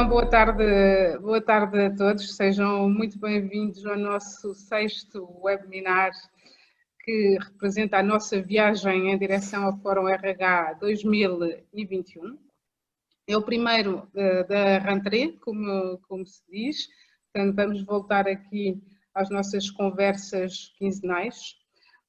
Então, boa tarde a todos, sejam muito bem-vindos ao nosso sexto webinar que representa a nossa viagem em direção ao Fórum RH 2021. É o primeiro da rentrée, como se diz, portanto vamos voltar aqui às nossas conversas quinzenais.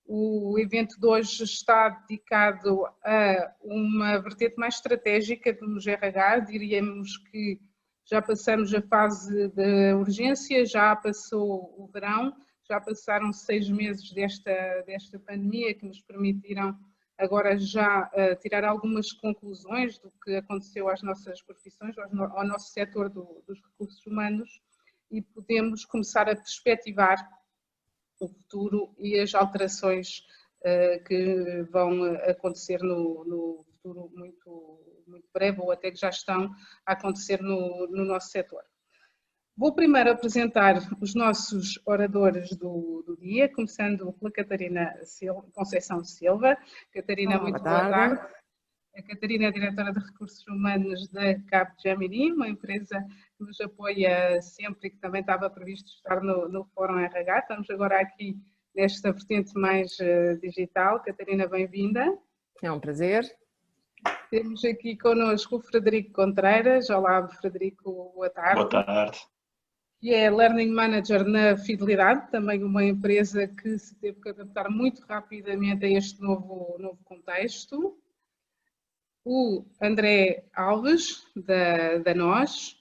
O evento de hoje está dedicado a uma vertente mais estratégica dos RH, diríamos que já passamos a fase da urgência, já passou o verão, já passaram 6 meses desta pandemia que nos permitiram agora já tirar algumas conclusões do que aconteceu às nossas profissões, ao nosso setor dos recursos humanos, e podemos começar a perspectivar o futuro e as alterações que vão acontecer no futuro muito breve, ou até que já estão a acontecer no nosso setor. Vou primeiro apresentar os nossos oradores do dia, começando pela Catarina Conceição Silva. Catarina, muito boa tarde. A Catarina é diretora de Recursos Humanos da Capgemini, uma empresa que nos apoia sempre e que também estava previsto estar no Fórum RH. Estamos agora aqui nesta vertente mais digital. Catarina, bem-vinda. É um prazer. Temos aqui connosco o Frederico Contreiras. Olá, Frederico, boa tarde. Boa tarde. Que é Learning Manager na Fidelidade, também uma empresa que se teve que adaptar muito rapidamente a este novo contexto. O André Alves, da NOS.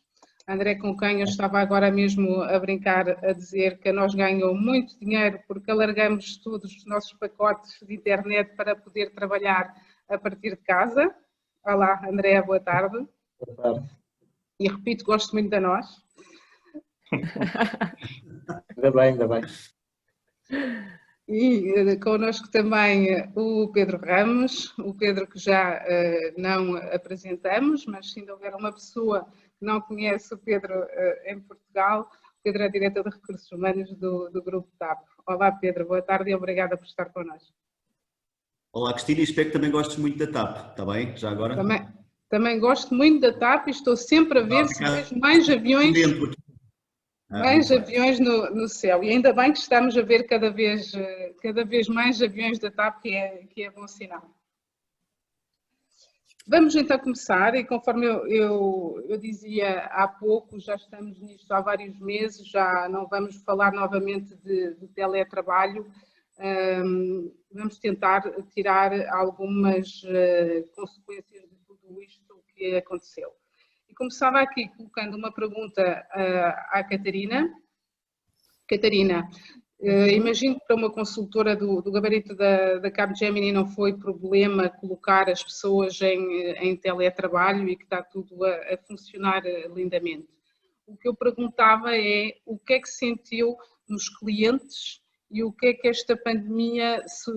André, com quem eu estava agora mesmo a brincar, a dizer que a NOS ganhou muito dinheiro porque alargamos todos os nossos pacotes de internet para poder trabalhar a partir de casa. Olá, André, boa tarde. Boa tarde. E repito, gosto muito da NOS. Ainda bem. E connosco também o Pedro Ramos, o Pedro que já não apresentamos, mas se ainda houver uma pessoa que não conhece o Pedro em Portugal, o Pedro é diretor de Recursos Humanos do Grupo TAP. Olá Pedro, boa tarde e obrigada por estar connosco. Olá Cristina, espero que também gostes muito da TAP, está bem? Já agora? Também gosto muito da TAP e estou sempre a ver se vejo mais aviões. Mais aviões no céu, e ainda bem que estamos a ver cada vez mais aviões da TAP, que é bom sinal. Vamos então começar, e conforme eu dizia há pouco, já estamos nisto há vários meses, já não vamos falar novamente de teletrabalho, vamos tentar tirar algumas consequências de tudo isto que aconteceu. E começava aqui colocando uma pergunta à Catarina. Catarina, imagino que para uma consultora do gabarito da Capgemini não foi problema colocar as pessoas em teletrabalho e que está tudo a funcionar lindamente. O que eu perguntava é o que é que sentiu nos clientes e o que é que esta pandemia se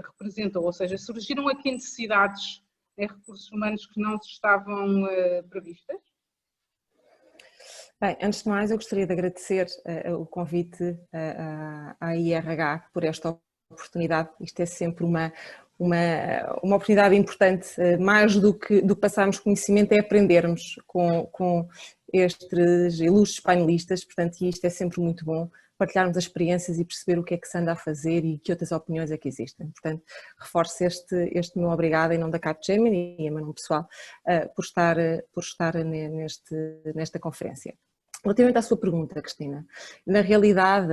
representou, ou seja, surgiram aqui necessidades em recursos humanos que não estavam previstas? Bem, antes de mais eu gostaria de agradecer o convite à IRH por esta oportunidade. Isto é sempre uma oportunidade importante, mais do que passarmos conhecimento, é aprendermos com estes ilustres painelistas, portanto isto é sempre muito bom, partilharmos as experiências e perceber o que é que se anda a fazer e que outras opiniões é que existem. Portanto, reforço este meu obrigado em nome da Capgemini e em meu nome pessoal por estar nesta conferência. Relativamente à sua pergunta, Cristina, na realidade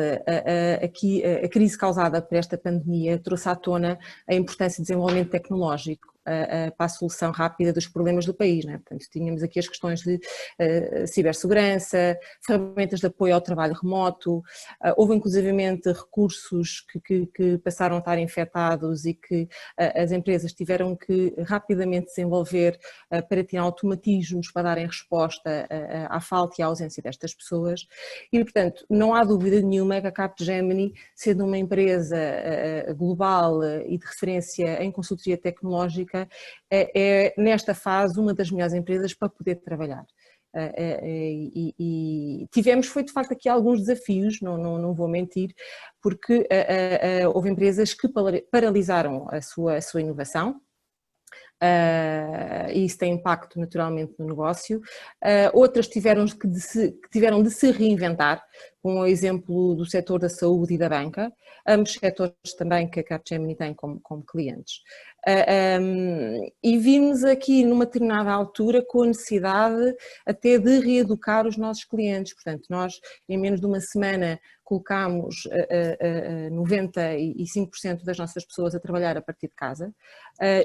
aqui a crise causada por esta pandemia trouxe à tona a importância do desenvolvimento tecnológico para a solução rápida dos problemas do país, não é? Portanto, tínhamos aqui as questões de cibersegurança, ferramentas de apoio ao trabalho remoto, houve inclusivamente recursos que passaram a estar infectados e que as empresas tiveram que rapidamente desenvolver para tirar automatismos para darem resposta à falta e à ausência destas pessoas e, portanto, não há dúvida nenhuma que a Capgemini, sendo uma empresa global e de referência em consultoria tecnológica, é nesta fase uma das melhores empresas para poder trabalhar. E tivemos, foi de facto aqui alguns desafios, não vou mentir, porque houve empresas que paralisaram a sua inovação, e isso tem impacto naturalmente no negócio. Outras tiveram de se reinventar, com o exemplo do setor da saúde e da banca, ambos setores também que a Capgemini tem como clientes. E vimos aqui numa determinada altura com a necessidade até de reeducar os nossos clientes, portanto nós em menos de uma semana colocámos 95% das nossas pessoas a trabalhar a partir de casa.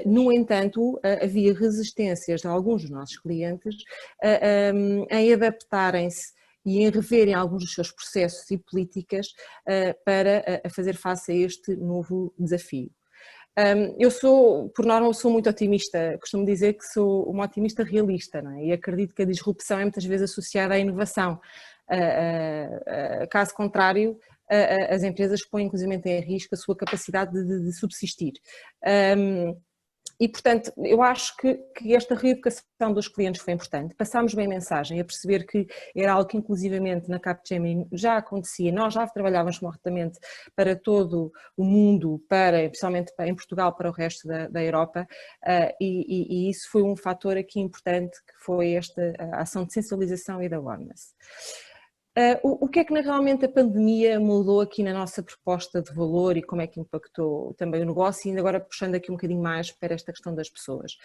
No entanto, havia resistências de alguns dos nossos clientes em adaptarem-se e em reverem alguns dos seus processos e políticas para fazer face a este novo desafio. Eu por norma, sou muito otimista, costumo dizer que sou uma otimista realista, não é? E acredito que a disrupção é muitas vezes associada à inovação. Caso contrário, as empresas põem inclusive em risco a sua capacidade de subsistir. E, portanto, eu acho que esta reeducação dos clientes foi importante. Passámos bem a mensagem, a perceber que era algo que inclusivamente na Capgemini já acontecia. Nós já trabalhávamos remotamente para todo o mundo, especialmente em Portugal, para o resto da Europa, e isso foi um fator aqui importante, que foi esta ação de sensibilização e de awareness. O que é que realmente a pandemia mudou aqui na nossa proposta de valor e como é que impactou também o negócio, e ainda agora puxando aqui um bocadinho mais para esta questão das pessoas.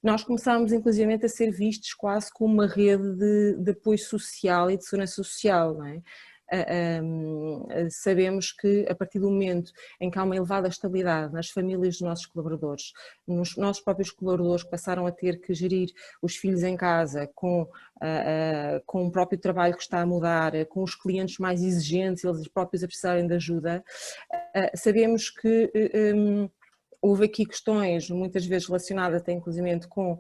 Nós começámos inclusivamente a ser vistos quase como uma rede de apoio social e de segurança social, não é? Sabemos que a partir do momento em que há uma elevada estabilidade nas famílias dos nossos colaboradores, nos nossos próprios colaboradores que passaram a ter que gerir os filhos em casa com o próprio trabalho que está a mudar, com os clientes mais exigentes, eles próprios a precisarem de ajuda, sabemos que houve aqui questões muitas vezes relacionadas até inclusive com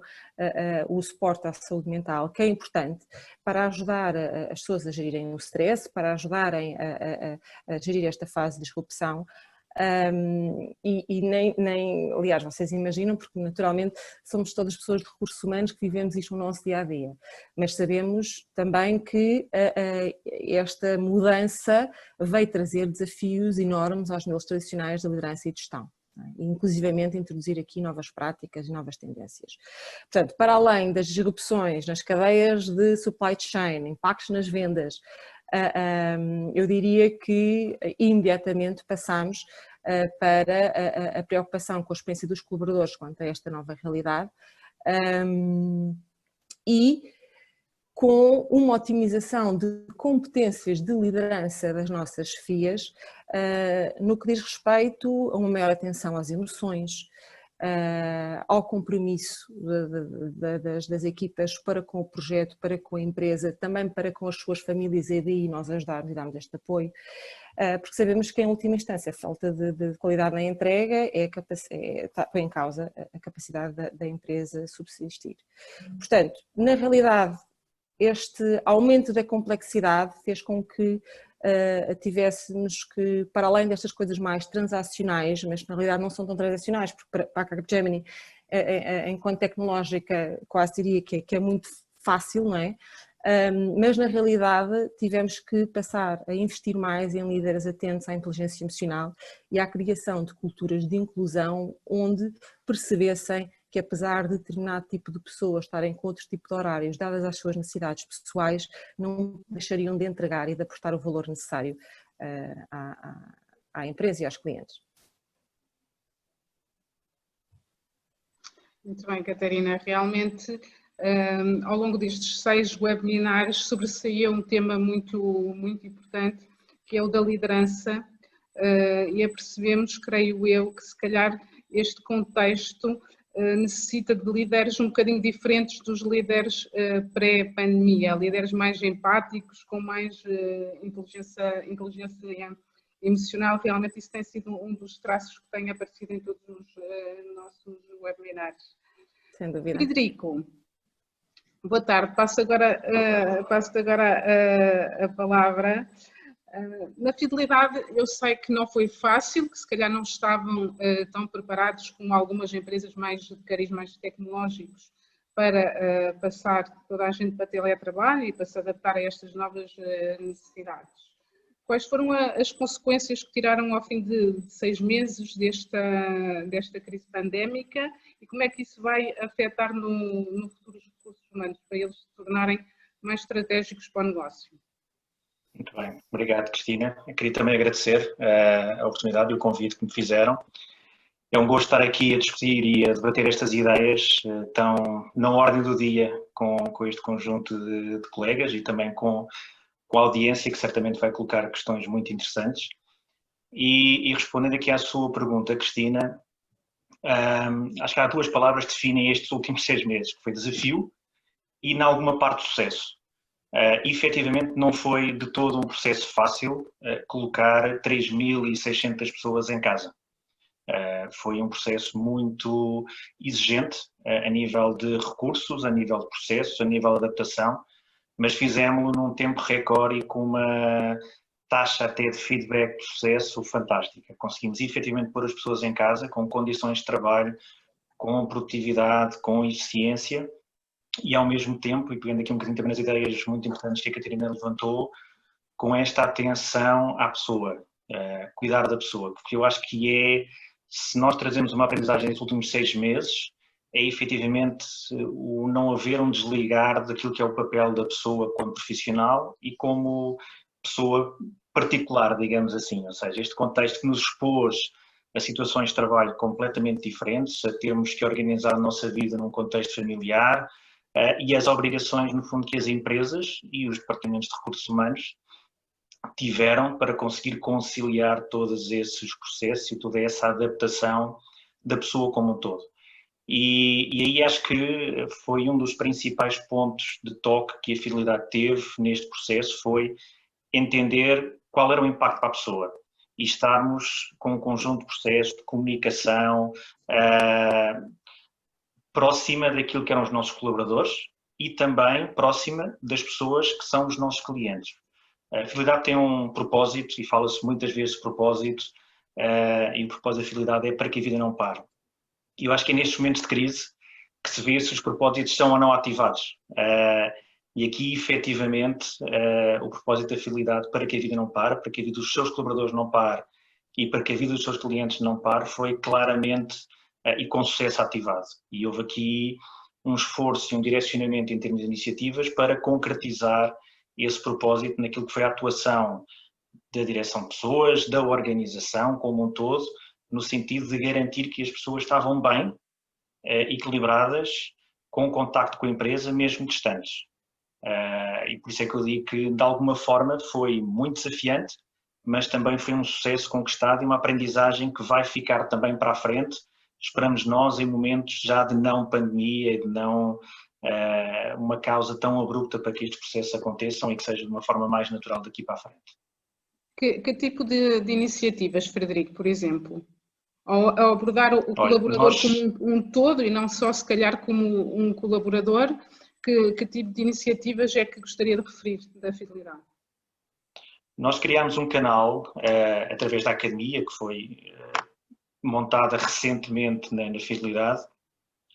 o suporte à saúde mental, que é importante para ajudar as pessoas a gerirem o stress, para ajudarem a gerir esta fase de disrupção. Aliás, vocês imaginam, porque naturalmente somos todas pessoas de recursos humanos que vivemos isto no nosso dia a dia, mas sabemos também que esta mudança veio trazer desafios enormes aos modelos tradicionais de liderança e de gestão, inclusivamente introduzir aqui novas práticas e novas tendências. Portanto, para além das disrupções nas cadeias de supply chain, impactos nas vendas, eu diria que imediatamente passamos para a preocupação com a experiência dos colaboradores quanto a esta nova realidade e com uma otimização de competências de liderança das nossas chefias no que diz respeito a uma maior atenção às emoções, ao compromisso das equipas para com o projeto, para com a empresa, também para com as suas famílias, e daí nós ajudarmos e darmos este apoio, porque sabemos que em última instância a falta de qualidade na entrega põe em causa a capacidade da empresa subsistir. Portanto, na realidade, este aumento da complexidade fez com que tivéssemos que, para além destas coisas mais transacionais, mas que na realidade não são tão transacionais, porque para a Capgemini, enquanto tecnológica, quase diria que é muito fácil, não é? Mas na realidade tivemos que passar a investir mais em líderes atentos à inteligência emocional e à criação de culturas de inclusão onde percebessem que, apesar de determinado tipo de pessoas estarem com outro tipo de horários, dadas as suas necessidades pessoais, não deixariam de entregar e de aportar o valor necessário à empresa e aos clientes. Muito bem, Catarina. Realmente, ao longo destes 6 webinars, sobressaía um tema muito importante, que é o da liderança, e apercebemos, creio eu, que se calhar este contexto necessita de líderes um bocadinho diferentes dos líderes pré-pandemia, líderes mais empáticos, com mais inteligência emocional. Realmente isso tem sido um dos traços que tem aparecido em todos os nossos webinars. Sem dúvida. Frederico, boa tarde. Passo-te agora a palavra. Na fidelidade, eu sei que não foi fácil, que se calhar não estavam tão preparados como algumas empresas mais de cariz mais tecnológicos para passar toda a gente para teletrabalho e para se adaptar a estas novas necessidades. quais foram as consequências que tiraram ao fim de 6 meses desta crise pandémica e como é que isso vai afetar no futuro os recursos humanos, para eles se tornarem mais estratégicos para o negócio? Muito bem, obrigado, Cristina. Eu queria também agradecer a oportunidade e o convite que me fizeram. É um gosto estar aqui a discutir e a debater estas ideias tão na ordem do dia com este conjunto de colegas e também com a audiência, que certamente vai colocar questões muito interessantes. E respondendo aqui à sua pergunta, Cristina, acho que há 2 palavras que definem estes últimos 6 meses, que foi desafio e, em alguma parte, sucesso. Efetivamente, não foi de todo um processo fácil colocar 3.600 pessoas em casa. Foi um processo muito exigente a nível de recursos, a nível de processos, a nível de adaptação, mas fizemos-lo num tempo recorde e com uma taxa até de feedback de sucesso fantástica. Conseguimos efetivamente pôr as pessoas em casa com condições de trabalho, com produtividade, com eficiência e ao mesmo tempo, e pegando aqui um bocadinho também nas ideias muito importantes que a Catarina levantou, com esta atenção à pessoa, cuidar da pessoa, porque eu acho que se nós trazemos uma aprendizagem nestes últimos 6 meses, é efetivamente o não haver um desligar daquilo que é o papel da pessoa como profissional e como pessoa particular, digamos assim, ou seja, este contexto que nos expôs a situações de trabalho completamente diferentes, a termos que organizar a nossa vida num contexto familiar e as obrigações, no fundo, que as empresas e os departamentos de recursos humanos tiveram para conseguir conciliar todos esses processos e toda essa adaptação da pessoa como um todo. E aí acho que foi um dos principais pontos de toque que a Fidelidade teve neste processo, foi entender qual era o impacto para a pessoa e estarmos com um conjunto de processos de comunicação próxima daquilo que eram os nossos colaboradores e também próxima das pessoas que são os nossos clientes. A Fidelidade tem um propósito e fala-se muitas vezes de propósito e o propósito da Fidelidade é para que a vida não pare. E eu acho que é nestes momentos de crise que se vê se os propósitos são ou não ativados. E aqui, efetivamente, o propósito da Fidelidade para que a vida não pare, para que a vida dos seus colaboradores não pare e para que a vida dos seus clientes não pare, foi claramente e com sucesso ativado. E houve aqui um esforço e um direcionamento em termos de iniciativas para concretizar esse propósito naquilo que foi a atuação da direção de pessoas, da organização como um todo, no sentido de garantir que as pessoas estavam bem, equilibradas, com contacto com a empresa, mesmo distantes. E por isso é que eu digo que, de alguma forma, foi muito desafiante, mas também foi um sucesso conquistado e uma aprendizagem que vai ficar também para a frente, esperamos nós, em momentos já de não pandemia, de não uma causa tão abrupta para que estes processos aconteçam e que seja de uma forma mais natural daqui para a frente. Que tipo de iniciativas, Frederico, por exemplo? Ao abordar o colaborador como um todo e não só, se calhar, como um colaborador, que tipo de iniciativas é que gostaria de referir da Fidelidade? Nós criámos um canal através da Academia, que foi montada recentemente na Fidelidade,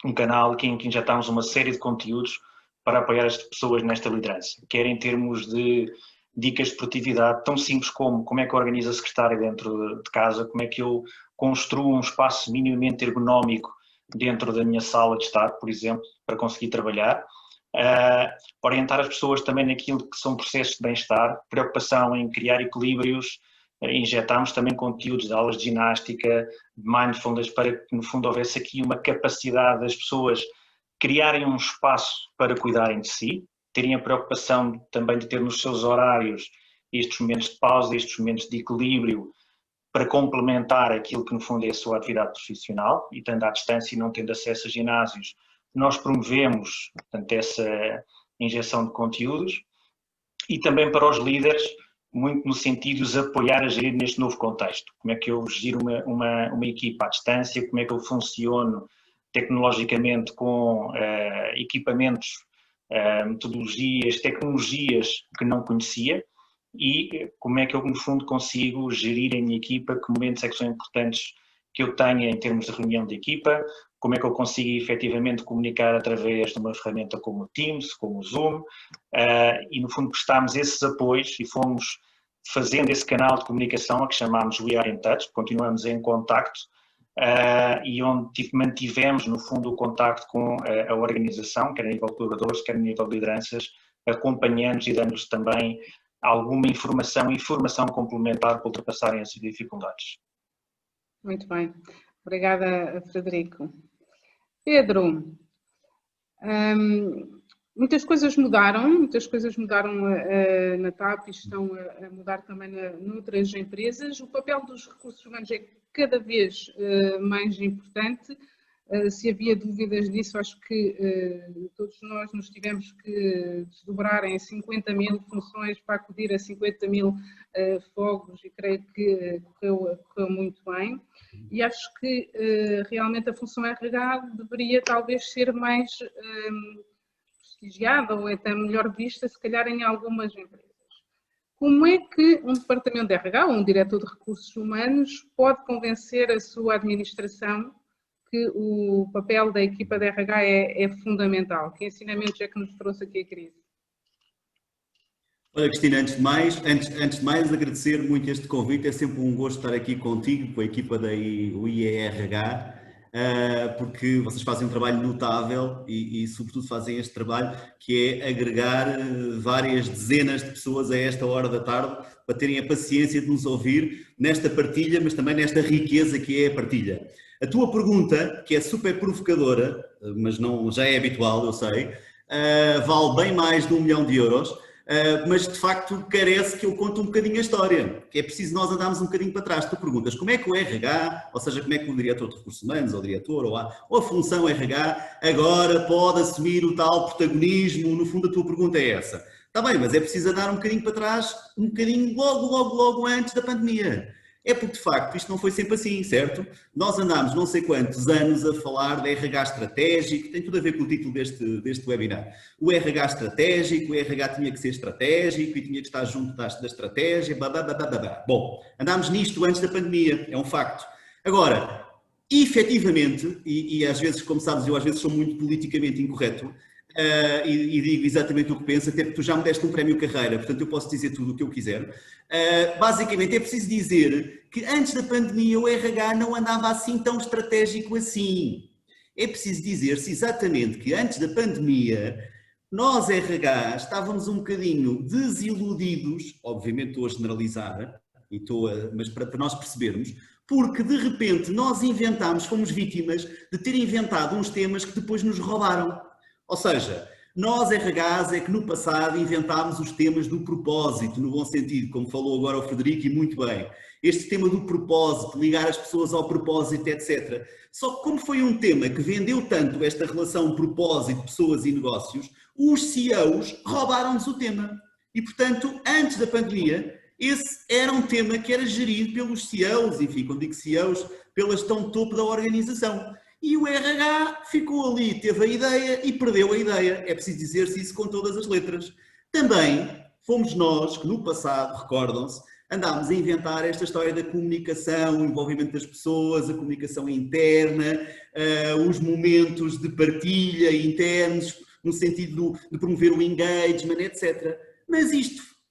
um canal em que injetámos uma série de conteúdos para apoiar as pessoas nesta liderança, quer em termos de dicas de produtividade, tão simples como é que eu organizo a secretária dentro de casa, como é que eu construo um espaço minimamente ergonómico dentro da minha sala de estar, por exemplo, para conseguir trabalhar, orientar as pessoas também naquilo que são processos de bem-estar, preocupação em criar equilíbrios, injetámos também conteúdos de aulas de ginástica, de mindfulness, para que no fundo houvesse aqui uma capacidade das pessoas criarem um espaço para cuidarem de si, terem a preocupação também de ter nos seus horários estes momentos de pausa, estes momentos de equilíbrio, para complementar aquilo que no fundo é a sua atividade profissional, e estando à distância e não tendo acesso a ginásios, nós promovemos, portanto, essa injeção de conteúdos, e também para os líderes, muito no sentido de apoiar a gerir neste novo contexto. Como é que eu giro uma equipa à distância, como é que eu funciono tecnologicamente com equipamentos, metodologias, tecnologias que não conhecia, e como é que eu, no fundo, consigo gerir a minha equipa, que momentos é que são importantes que eu tenha em termos de reunião de equipa, como é que eu consigo efetivamente comunicar através de uma ferramenta como o Teams, como o Zoom, e no fundo prestámos esses apoios e fomos fazendo esse canal de comunicação a que chamámos We Are in Touch, continuamos em contacto, e onde mantivemos, no fundo, o contacto com a organização, quer a nível de colaboradores, quer a nível de lideranças, acompanhando-os e dando-lhes também alguma informação e formação complementar para ultrapassarem essas dificuldades. Muito bem. Obrigada, Frederico. Pedro, muitas coisas mudaram na TAP e estão a mudar também noutras empresas. O papel dos recursos humanos é cada vez mais importante. Se havia dúvidas disso, acho que todos nós nos tivemos que desdobrar em 50.000 funções para acudir a 50.000 fogos e creio que correu muito bem. E acho que realmente a função RH deveria talvez ser mais prestigiada ou até melhor vista, se calhar em algumas empresas. Como é que um departamento de RH ou um diretor de recursos humanos pode convencer a sua administração que o papel da equipa de RH é fundamental? Que ensinamentos é que nos trouxe aqui a crise? Olha, Cristina, antes de mais agradecer muito este convite. É sempre um gosto estar aqui contigo, com a equipa da IERH, porque vocês fazem um trabalho notável e sobretudo fazem este trabalho que é agregar várias dezenas de pessoas a esta hora da tarde para terem a paciência de nos ouvir nesta partilha, mas também nesta riqueza que é a partilha. A tua pergunta, que é super provocadora, mas não, já é habitual, eu sei, vale bem mais de 1 milhão de euros, mas de facto carece que eu conte um bocadinho a história, que é preciso nós andarmos um bocadinho para trás. Tu perguntas como é que o RH, ou seja, como é que o diretor de recursos humanos, ou o diretor, ou a função RH, agora pode assumir o tal protagonismo. No fundo a tua pergunta é essa. Está bem, mas é preciso andar um bocadinho para trás, um bocadinho logo antes da pandemia. É porque, de facto, isto não foi sempre assim, certo? Nós andámos não sei quantos anos a falar de RH estratégico, tem tudo a ver com o título deste webinar. O RH estratégico, o RH tinha que ser estratégico e tinha que estar junto da estratégia, blá. Bom, andámos nisto antes da pandemia, é um facto. Agora, efetivamente, e às vezes, como sabes, eu às vezes sou muito politicamente incorreto, e digo exatamente o que penso, até porque tu já me deste um prémio carreira, portanto eu posso dizer tudo o que eu quiser. Basicamente é preciso dizer que antes da pandemia o RH não andava assim tão estratégico assim. É preciso dizer-se exatamente que antes da pandemia nós RH estávamos um bocadinho desiludidos, obviamente estou a generalizar, mas para nós percebermos, porque de repente nós inventámos, fomos vítimas de ter inventado uns temas que depois nos roubaram. Ou seja, nós RHs é que no passado inventámos os temas do propósito, no bom sentido, como falou agora o Frederico e muito bem. Este tema do propósito, ligar as pessoas ao propósito, etc. Só que como foi um tema que vendeu tanto esta relação propósito, pessoas e negócios, os CEOs roubaram-nos o tema. E portanto, antes da pandemia, esse era um tema que era gerido pelos CEOs, enfim, quando digo CEOs, pela gestão topo da organização. E o RH ficou ali, teve a ideia e perdeu a ideia. É preciso dizer-se isso com todas as letras. Também fomos nós que no passado, recordam-se, andámos a inventar esta história da comunicação, o envolvimento das pessoas, a comunicação interna, os momentos de partilha internos, no sentido de promover o engagement, etc. Mas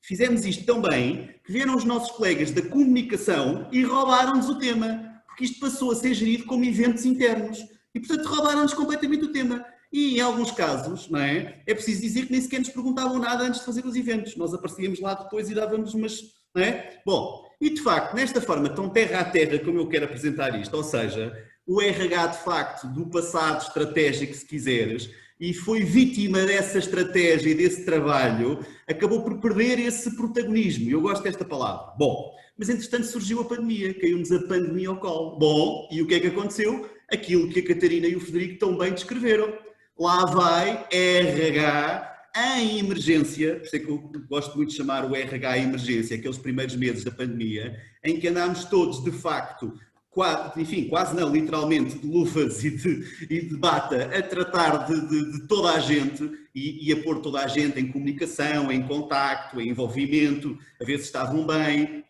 fizemos isto tão bem que vieram os nossos colegas da comunicação e roubaram-nos o tema. Porque isto passou a ser gerido como eventos internos e, portanto, roubaram-nos completamente o tema. E, em alguns casos, não é? É preciso dizer que nem sequer nos perguntavam nada antes de fazer os eventos. Nós aparecíamos lá depois e dávamos umas... Não é? Bom, e de facto, nesta forma tão terra a terra como eu quero apresentar isto, ou seja, o RH, de facto, do passado estratégico, se quiseres, e foi vítima dessa estratégia e desse trabalho, acabou por perder esse protagonismo. Eu gosto desta palavra. Bom, mas entretanto surgiu a pandemia, caiu-nos a pandemia ao colo. Bom, e o que é que aconteceu? Aquilo que a Catarina e o Frederico tão bem descreveram. Lá vai RH em emergência, por isso é que eu gosto muito de chamar o RH em emergência, aqueles primeiros meses da pandemia, em que andámos todos, de facto, quase não, literalmente, de luvas e de bata, a tratar de toda a gente e a pôr toda a gente em comunicação, em contacto, em envolvimento, a ver se estavam bem,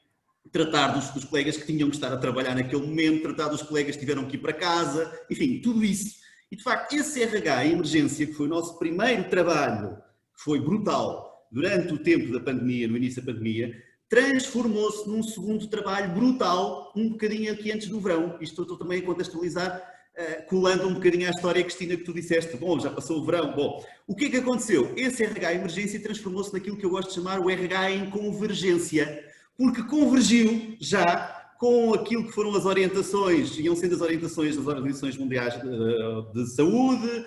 tratar dos colegas que tinham que estar a trabalhar naquele momento, tratar dos colegas que tiveram que ir para casa, enfim, tudo isso. E, de facto, esse RH em emergência, que foi o nosso primeiro trabalho, que foi brutal, durante o tempo da pandemia, no início da pandemia, transformou-se num segundo trabalho brutal, um bocadinho aqui antes do verão. Isto estou também a contextualizar, colando um bocadinho à história, Cristina, que tu disseste. Bom, já passou o verão. Bom, o que é que aconteceu? Esse RH emergência transformou-se naquilo que eu gosto de chamar o RH em convergência, porque convergiu já com aquilo que foram as orientações, iam sendo as orientações das Organizações Mundiais de Saúde,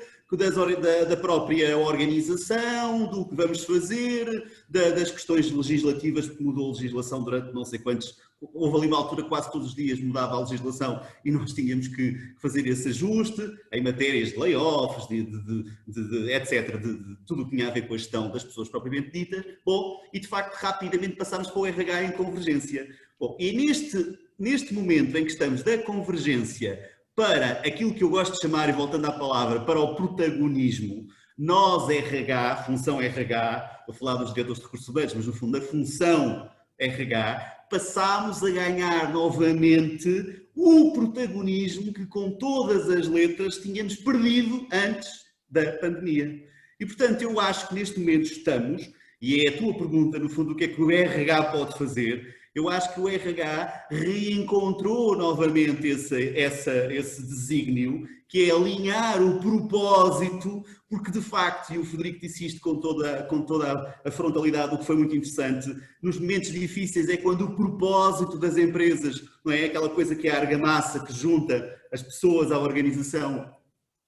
da própria organização, do que vamos fazer, das questões legislativas, porque mudou a legislação durante não sei quantos, houve ali uma altura quase todos os dias mudava a legislação e nós tínhamos que fazer esse ajuste em matérias de layoffs, etc., de tudo o que tinha a ver com a gestão das pessoas propriamente ditas. Bom, e de facto rapidamente passámos para o RH em convergência. Bom, e neste momento em que estamos da convergência para aquilo que eu gosto de chamar, e voltando à palavra, para o protagonismo, nós RH, função RH, vou falar dos diretores de recursos humanos, mas no fundo a função RH, passámos a ganhar novamente o protagonismo que com todas as letras tínhamos perdido antes da pandemia. E portanto eu acho que neste momento estamos, e é a tua pergunta no fundo, o que é que o RH pode fazer? Eu acho que o RH reencontrou novamente esse desígnio, que é alinhar o propósito, porque de facto, e o Frederico disse isto com toda a frontalidade, o que foi muito interessante, nos momentos difíceis é quando o propósito das empresas, não é aquela coisa que é a argamassa que junta as pessoas à organização,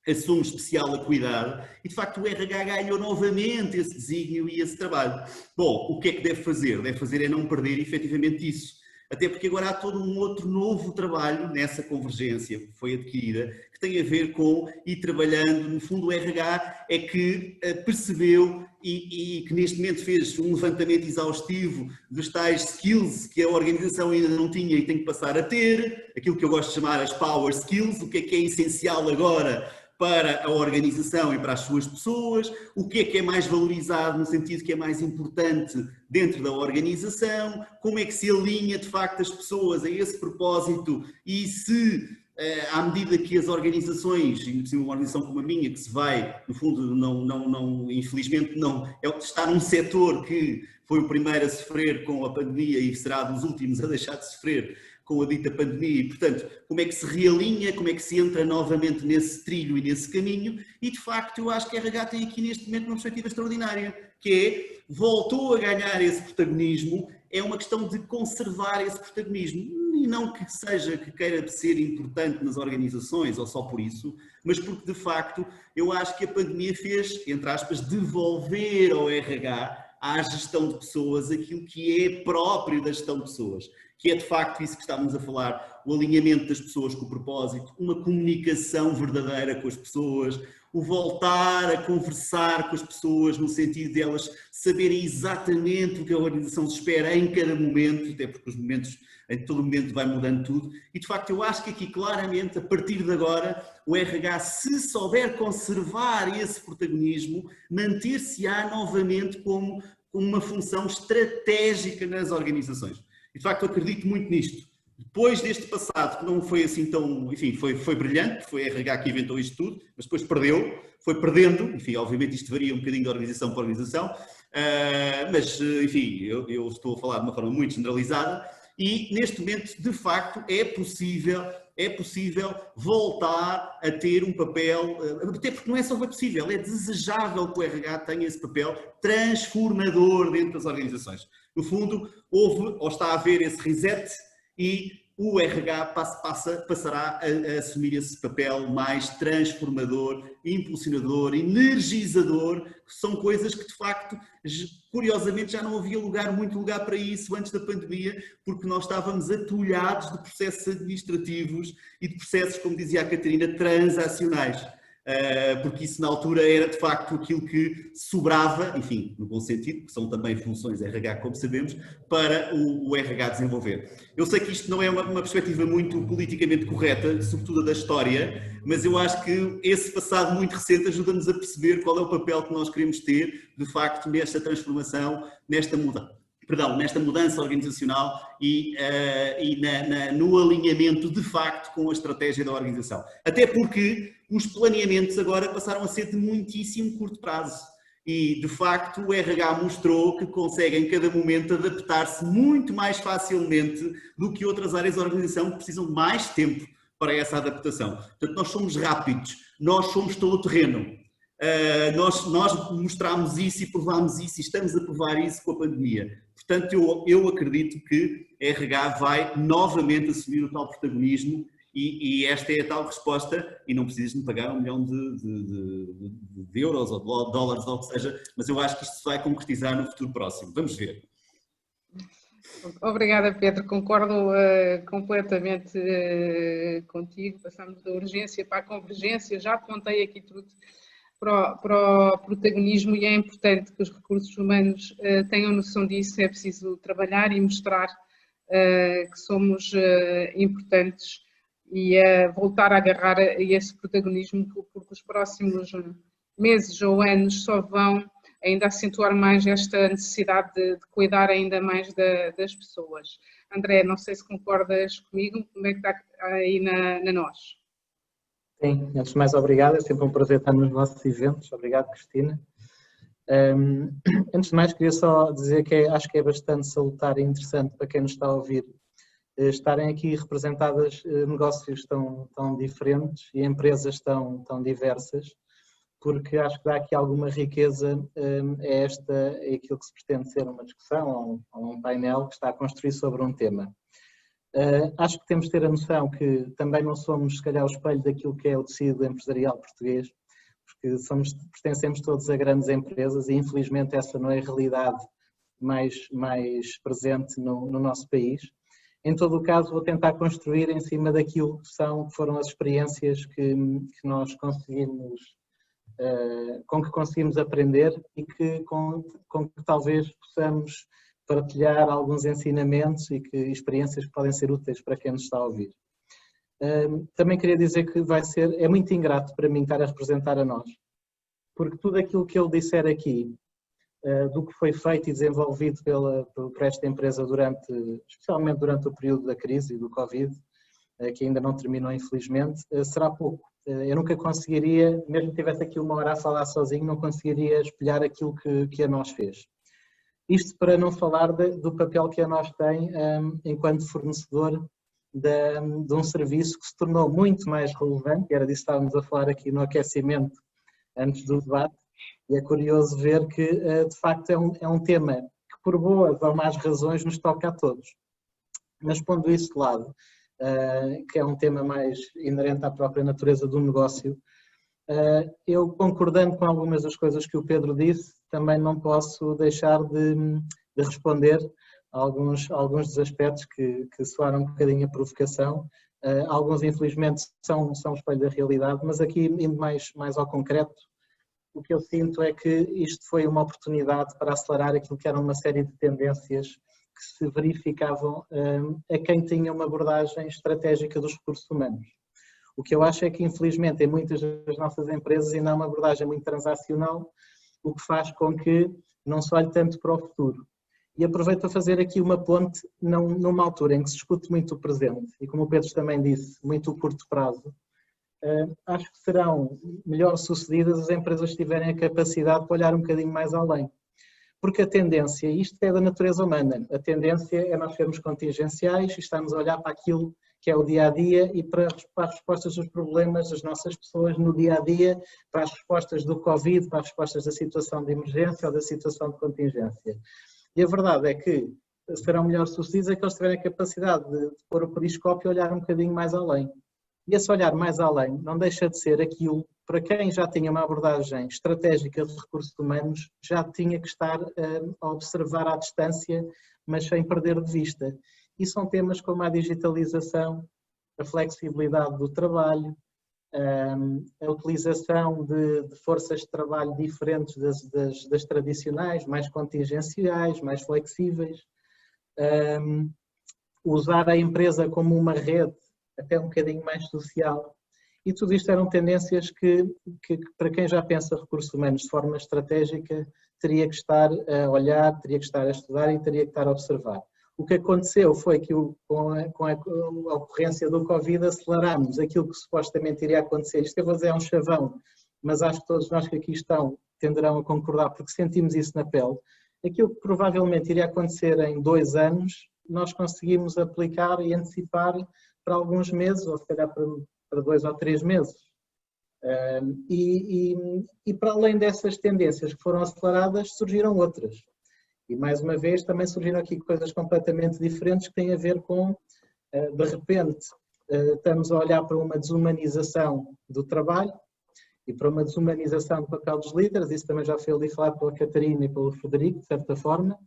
assume especial acuidade e de facto o RH ganhou novamente esse desígnio e esse trabalho. Bom, o que é que deve fazer? Deve fazer é não perder efetivamente isso. Até porque agora há todo um outro novo trabalho nessa convergência que foi adquirida, que tem a ver com ir trabalhando, no fundo o RH é que percebeu e que neste momento fez um levantamento exaustivo dos tais skills que a organização ainda não tinha e tem que passar a ter, aquilo que eu gosto de chamar as power skills, o que é essencial agora para a organização e para as suas pessoas, o que é mais valorizado no sentido que é mais importante dentro da organização, como é que se alinha de facto as pessoas a esse propósito e se, à medida que as organizações, inclusive uma organização como a minha, que se vai, no fundo, infelizmente não, está num setor que foi o primeiro a sofrer com a pandemia e será dos últimos a deixar de sofrer com a dita pandemia e, portanto, como é que se realinha, como é que se entra novamente nesse trilho e nesse caminho e, de facto, eu acho que a RH tem aqui neste momento uma perspectiva extraordinária, que é, voltou a ganhar esse protagonismo, é uma questão de conservar esse protagonismo e não que seja, que queira ser importante nas organizações ou só por isso, mas porque, de facto, eu acho que a pandemia fez, entre aspas, devolver ao RH, à gestão de pessoas, aquilo que é próprio da gestão de pessoas, que é de facto isso que estávamos a falar, o alinhamento das pessoas com o propósito, uma comunicação verdadeira com as pessoas, o voltar a conversar com as pessoas no sentido de elas saberem exatamente o que a organização se espera em cada momento, até porque os momentos, em todo momento vai mudando tudo, e de facto eu acho que aqui claramente, a partir de agora, o RH, se souber conservar esse protagonismo, manter-se-á novamente como uma função estratégica nas organizações. E de facto eu acredito muito nisto. Depois deste passado, que não foi assim tão, enfim, foi brilhante, foi a RH que inventou isto tudo, mas depois foi perdendo, enfim, obviamente isto varia um bocadinho de organização para organização, mas, enfim, eu estou a falar de uma forma muito generalizada e neste momento, de facto, é possível voltar a ter um papel, até porque não é só possível, é desejável que o RH tenha esse papel transformador dentro das organizações. No fundo, houve ou está a haver esse reset e o RH passará a assumir esse papel mais transformador, impulsionador, energizador, que são coisas que de facto, curiosamente, já não havia muito lugar para isso antes da pandemia, porque nós estávamos atulhados de processos administrativos e de processos, como dizia a Catarina, transacionais. Porque isso na altura era de facto aquilo que sobrava, enfim, no bom sentido, que são também funções RH, como sabemos, para o RH desenvolver. Eu sei que isto não é uma perspectiva muito politicamente correta, sobretudo da história, mas eu acho que esse passado muito recente ajuda-nos a perceber qual é o papel que nós queremos ter, de facto, nesta transformação, nesta mudança organizacional e no alinhamento de facto com a estratégia da organização. Até porque os planeamentos agora passaram a ser de muitíssimo curto prazo. E, de facto, o RH mostrou que consegue, em cada momento, adaptar-se muito mais facilmente do que outras áreas da organização que precisam de mais tempo para essa adaptação. Portanto, nós somos rápidos, nós somos todo-terreno. Nós mostramos isso e provámos isso e estamos a provar isso com a pandemia. Portanto, eu acredito que a RH vai novamente assumir o tal protagonismo e esta é a tal resposta, e não precisas de pagar 1 milhão de euros ou de dólares ou o que seja, mas eu acho que isto se vai concretizar no futuro próximo. Vamos ver. Obrigada, Pedro. Concordo completamente contigo. Passamos da urgência para a convergência. Já apontei aqui tudo para o protagonismo e é importante que os recursos humanos tenham noção disso. É preciso trabalhar e mostrar que somos importantes e voltar a agarrar a esse protagonismo, porque os próximos meses ou anos só vão ainda acentuar mais esta necessidade de cuidar ainda mais das pessoas. André, não sei se concordas comigo, como é que está aí na nós? Sim, antes de mais, obrigado, é sempre um prazer estar nos nossos eventos. Obrigado, Cristina. Antes de mais, queria só dizer que acho que é bastante salutar e interessante para quem nos está a ouvir estarem aqui representadas negócios tão diferentes e empresas tão diversas, porque acho que dá aqui alguma riqueza é aquilo que se pretende ser uma discussão ou um painel que está a construir sobre um tema. Acho que temos de ter a noção que também não somos, se calhar, o espelho daquilo que é o tecido empresarial português, porque pertencemos todos a grandes empresas e infelizmente essa não é a realidade mais presente no nosso país. Em todo o caso, vou tentar construir em cima daquilo que foram as experiências que nós conseguimos, com que conseguimos aprender e com que talvez possamos partilhar alguns ensinamentos e experiências que podem ser úteis para quem nos está a ouvir. Também queria dizer que é muito ingrato para mim estar a representar a nós, porque tudo aquilo que eu disser aqui, do que foi feito e desenvolvido por esta empresa especialmente durante o período da crise e do Covid, que ainda não terminou infelizmente, será pouco. Eu nunca conseguiria, mesmo que tivesse aqui 1 hora a falar sozinho, não conseguiria espelhar aquilo que a nós fez. Isto para não falar do papel que a nós tem enquanto fornecedor de um serviço que se tornou muito mais relevante, e era disso que estávamos a falar aqui no aquecimento antes do debate, e é curioso ver que de facto é um tema que por boas ou más razões nos toca a todos. Mas pondo isso de lado, que é um tema mais inerente à própria natureza do negócio, eu concordando com algumas das coisas que o Pedro disse, também não posso deixar de responder a alguns dos aspectos que soaram um bocadinho a provocação. Alguns infelizmente são o espelho da realidade, mas aqui indo mais ao concreto, o que eu sinto é que isto foi uma oportunidade para acelerar aquilo que era uma série de tendências que se verificavam a quem tinha uma abordagem estratégica dos recursos humanos. O que eu acho é que, infelizmente, em muitas das nossas empresas ainda há uma abordagem muito transacional, o que faz com que não se olhe tanto para o futuro. E aproveito para fazer aqui uma ponte numa altura em que se discute muito o presente e, como o Pedro também disse, muito o curto prazo. Acho que serão melhor sucedidas as empresas que tiverem a capacidade de olhar um bocadinho mais além. Porque a tendência, isto é da natureza humana, a tendência é nós sermos contingenciais e estamos a olhar para aquilo que é o dia-a-dia e para as respostas dos problemas das nossas pessoas no dia-a-dia, para as respostas do Covid, para as respostas da situação de emergência ou da situação de contingência. E a verdade é que serão melhor sucedidos aqueles que tiverem a capacidade de pôr o periscópio e olhar um bocadinho mais além. E esse olhar mais além não deixa de ser aquilo, para quem já tinha uma abordagem estratégica de recursos humanos, já tinha que estar a observar à distância, mas sem perder de vista. E são temas como a digitalização, a flexibilidade do trabalho, a utilização de forças de trabalho diferentes das tradicionais, mais contingenciais, mais flexíveis, usar a empresa como uma rede até um bocadinho mais social. E tudo isto eram tendências que para quem já pensa recursos humanos de forma estratégica, teria que estar a olhar, teria que estar a estudar e teria que estar a observar. O que aconteceu foi que com a ocorrência do Covid acelerámos aquilo que supostamente iria acontecer. Isto que eu vou dizer é um chavão, mas acho que todos nós que aqui estão tenderão a concordar, porque sentimos isso na pele. Aquilo que provavelmente iria acontecer em 2 anos, nós conseguimos aplicar e antecipar para alguns meses, ou se calhar para 2 ou 3 meses. E para além dessas tendências que foram aceleradas, surgiram outras. E mais uma vez também surgiram aqui coisas completamente diferentes que têm a ver com, de repente, estamos a olhar para uma desumanização do trabalho e para uma desumanização do papel dos líderes. Isso também já foi ali falado pela Catarina e pelo Frederico, de certa forma.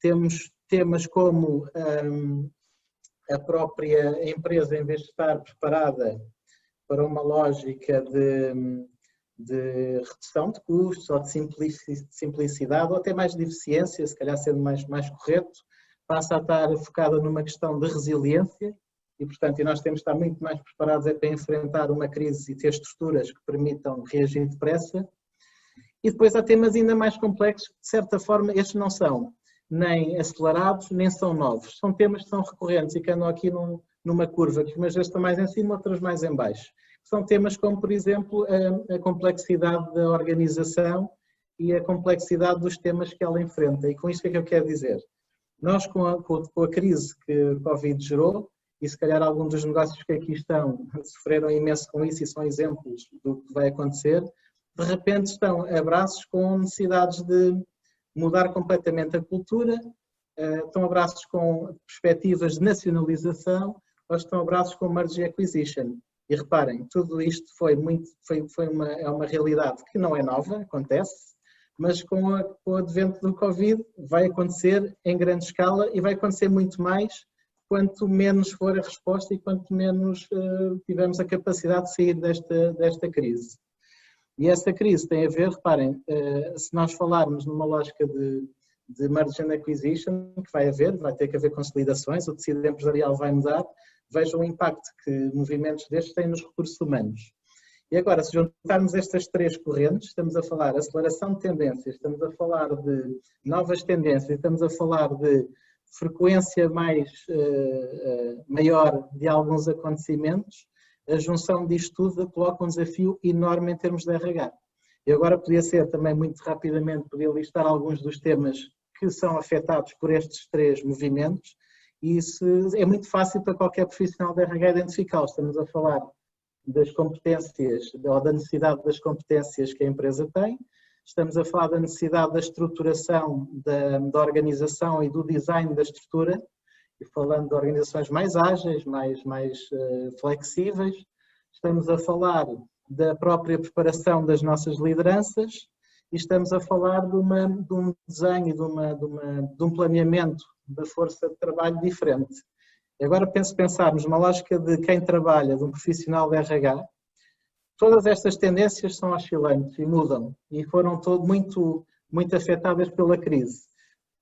Temos temas como a própria empresa, em vez de estar preparada para uma lógica de redução de custos ou de simplicidade ou até mais de eficiência, se calhar sendo mais correto, passa a estar focada numa questão de resiliência e, portanto, nós temos de estar muito mais preparados para enfrentar uma crise e ter estruturas que permitam reagir depressa. E depois há temas ainda mais complexos que, de certa forma, estes não são nem acelerados, nem são novos. São temas que são recorrentes e que andam aqui numa curva, que umas vezes estão mais em cima, outras mais em baixo. São temas como, por exemplo, a complexidade da organização e a complexidade dos temas que ela enfrenta. E com isto o que é que eu quero dizer? Nós, com a crise que o Covid gerou, e se calhar alguns dos negócios que aqui estão sofreram imenso com isso e são exemplos do que vai acontecer, de repente estão a braços com necessidades de mudar completamente a cultura, estão a braços com perspectivas de nacionalização ou estão a braços com merger acquisition. E reparem, tudo isto é uma realidade que não é nova, acontece, mas com o advento do Covid vai acontecer em grande escala e vai acontecer muito mais quanto menos for a resposta e quanto menos tivermos a capacidade de sair desta crise. E essa crise tem a ver, reparem, se nós falarmos numa lógica de merger acquisition, que vai ter que haver consolidações, o tecido empresarial vai mudar, vejam o impacto que movimentos destes têm nos recursos humanos. E agora, se juntarmos estas 3 correntes, estamos a falar de aceleração de tendências, estamos a falar de novas tendências, estamos a falar de frequência maior de alguns acontecimentos, a junção disto tudo coloca um desafio enorme em termos de RH. E agora podia ser também muito rapidamente, podia listar alguns dos temas que são afetados por estes 3 movimentos, e isso é muito fácil para qualquer profissional de RH identificá-los. Estamos a falar das competências, ou da necessidade das competências que a empresa tem, estamos a falar da necessidade da estruturação da organização e do design da estrutura, e falando de organizações mais ágeis, mais flexíveis, estamos a falar da própria preparação das nossas lideranças e estamos a falar de um desenho, de um planeamento da força de trabalho diferente. E agora pensarmos numa lógica de quem trabalha, de um profissional de RH, todas estas tendências são oscilantes e mudam e foram muito afetadas pela crise.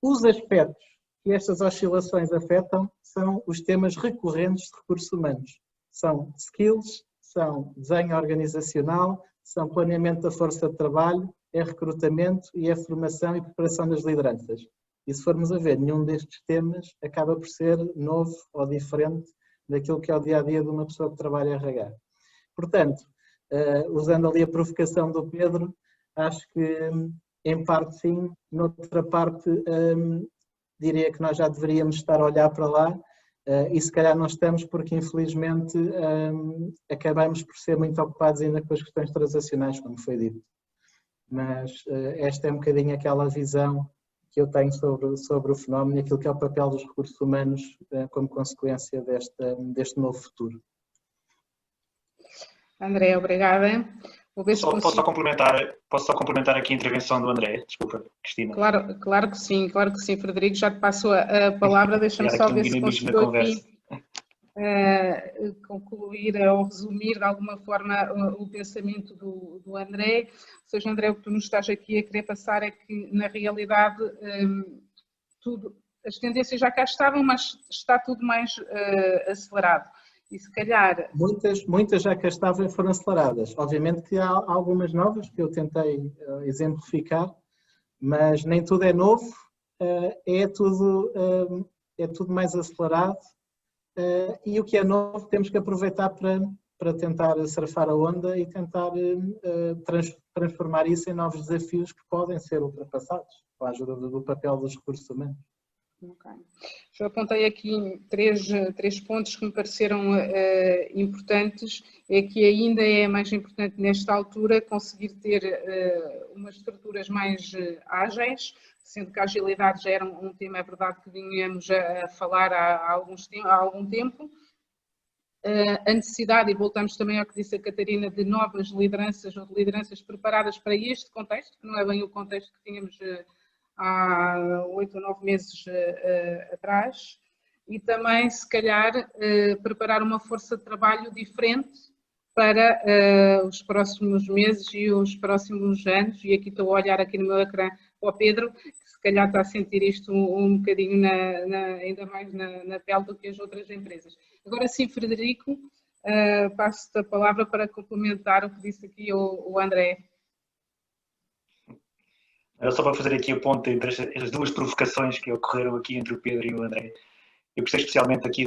Os aspectos que estas oscilações afetam são os temas recorrentes de recursos humanos. São skills, são desenho organizacional, são planeamento da força de trabalho, é recrutamento e é formação e preparação das lideranças. E se formos a ver, nenhum destes temas acaba por ser novo ou diferente daquilo que é o dia-a-dia de uma pessoa que trabalha em RH. Portanto, usando ali a provocação do Pedro, acho que em parte sim, noutra parte diria que nós já deveríamos estar a olhar para lá e se calhar não estamos porque infelizmente acabamos por ser muito ocupados ainda com as questões transacionais, como foi dito. Mas esta é um bocadinho aquela visão que eu tenho sobre o fenómeno e aquilo que é o papel dos recursos humanos como consequência deste novo futuro. André, obrigada. Vou ver se posso só complementar aqui a intervenção do André? Desculpa, Cristina. Claro que sim, Frederico, já te passo a palavra, deixa-me só ver se consigo aqui concluir ou resumir de alguma forma o pensamento do André. Ou seja, André, o que tu nos estás aqui a querer passar é que, na realidade, as tendências já cá estavam, mas está tudo mais acelerado. E se calhar... Muitas já cá estavam e foram aceleradas. Obviamente que há algumas novas que eu tentei exemplificar, mas nem tudo é novo, é tudo mais acelerado e o que é novo temos que aproveitar para para tentar surfar a onda e tentar transformar isso em novos desafios que podem ser ultrapassados, com a ajuda do papel dos recursos humanos. Okay. Já apontei aqui três pontos que me pareceram importantes. É que ainda é mais importante nesta altura conseguir ter umas estruturas mais ágeis, sendo que a agilidade já era um tema, é verdade, que vinhamos a falar há algum tempo. A necessidade, e voltamos também ao que disse a Catarina, de novas lideranças ou de lideranças preparadas para este contexto, que não é bem o contexto que tínhamos há 8 ou 9 meses atrás, e também, se calhar, preparar uma força de trabalho diferente para os próximos meses e os próximos anos, e aqui estou a olhar aqui no meu ecrã para o Pedro, que se calhar está a sentir isto um bocadinho ainda mais na pele do que as outras empresas. Agora sim, Frederico, passo-te a palavra para complementar o que disse aqui o André. Só para fazer aqui o ponto entre as duas provocações que ocorreram aqui entre o Pedro e o André. Eu gostei especialmente aqui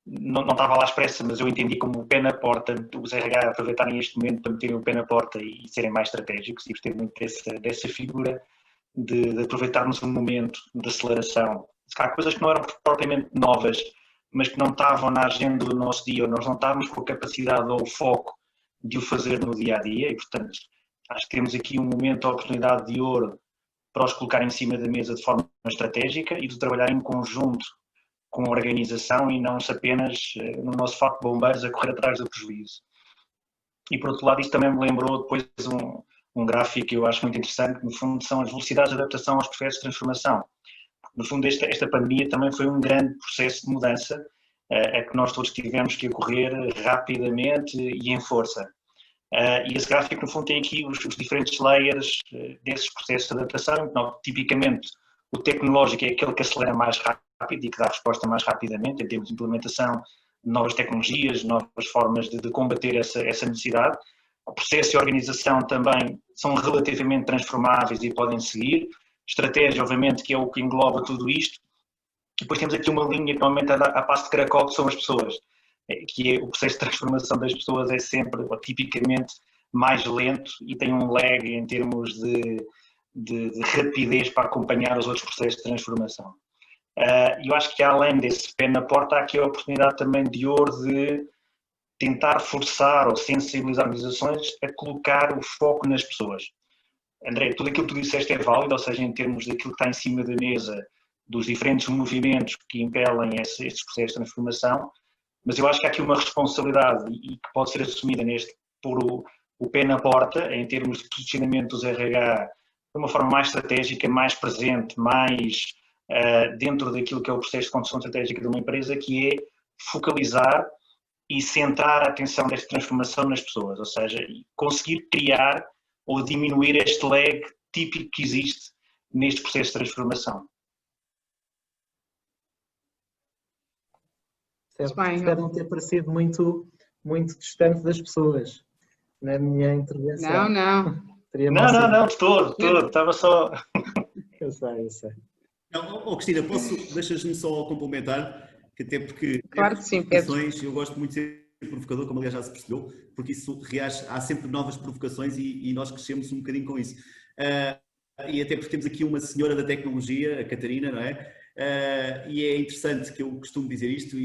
não estava lá expressa, mas eu entendi como o pé na porta, os RH aproveitarem este momento para meterem o pé na porta e serem mais estratégicos, e gostei muito dessa figura de aproveitarmos um momento de aceleração. Há coisas que não eram propriamente novas, mas que não estavam na agenda do nosso dia, ou nós não estávamos com a capacidade ou o foco de o fazer no dia-a-dia, e portanto acho que temos aqui um momento, a oportunidade de ouro para os colocar em cima da mesa de forma estratégica e de trabalhar em conjunto com a organização e não apenas no nosso fato de bombeiros a correr atrás do prejuízo. E por outro lado, isto também me lembrou depois um gráfico que eu acho muito interessante, que no fundo são as velocidades de adaptação aos processos de transformação. No fundo, esta pandemia também foi um grande processo de mudança a que nós todos tivemos que ocorrer rapidamente e em força. E esse gráfico, no fundo, tem aqui os diferentes layers desses processos de adaptação. Então, tipicamente, o tecnológico é aquele que acelera mais rápido e que dá resposta mais rapidamente em termos de implementação de novas tecnologias, novas formas de combater essa necessidade. O processo e a organização também são relativamente transformáveis e podem seguir. Estratégia, obviamente, que é o que engloba tudo isto. E depois temos aqui uma linha que normalmente a passo de caracol, que são as pessoas, que é o processo de transformação das pessoas é sempre, ou tipicamente, mais lento e tem um lag em termos de rapidez para acompanhar os outros processos de transformação. Eu acho que além desse pé na porta, há aqui a oportunidade também de ouro de tentar forçar ou sensibilizar organizações a colocar o foco nas pessoas. André, tudo aquilo que tu disseste é válido, ou seja, em termos daquilo que está em cima da mesa, dos diferentes movimentos que impelem estes processos de transformação, mas eu acho que há aqui uma responsabilidade e que pode ser assumida por o pé na porta, em termos de posicionamento dos RH, de uma forma mais estratégica, mais presente, mais dentro daquilo que é o processo de condução estratégica de uma empresa, que é focalizar e centrar a atenção desta transformação nas pessoas, ou seja, conseguir criar ou diminuir este lag típico que existe neste processo de transformação. Espero não ter parecido muito distante das pessoas na minha intervenção. Não, de todo, estava só... Eu sei. Não, Cristina, deixas-me só complementar, que até porque claro que sim, Pedro. Eu gosto muito de ser provocador, como aliás já se percebeu, porque isso reage, há sempre novas provocações e nós crescemos um bocadinho com isso. E até porque temos aqui uma senhora da tecnologia, a Catarina, não é? E é interessante que eu costumo dizer isto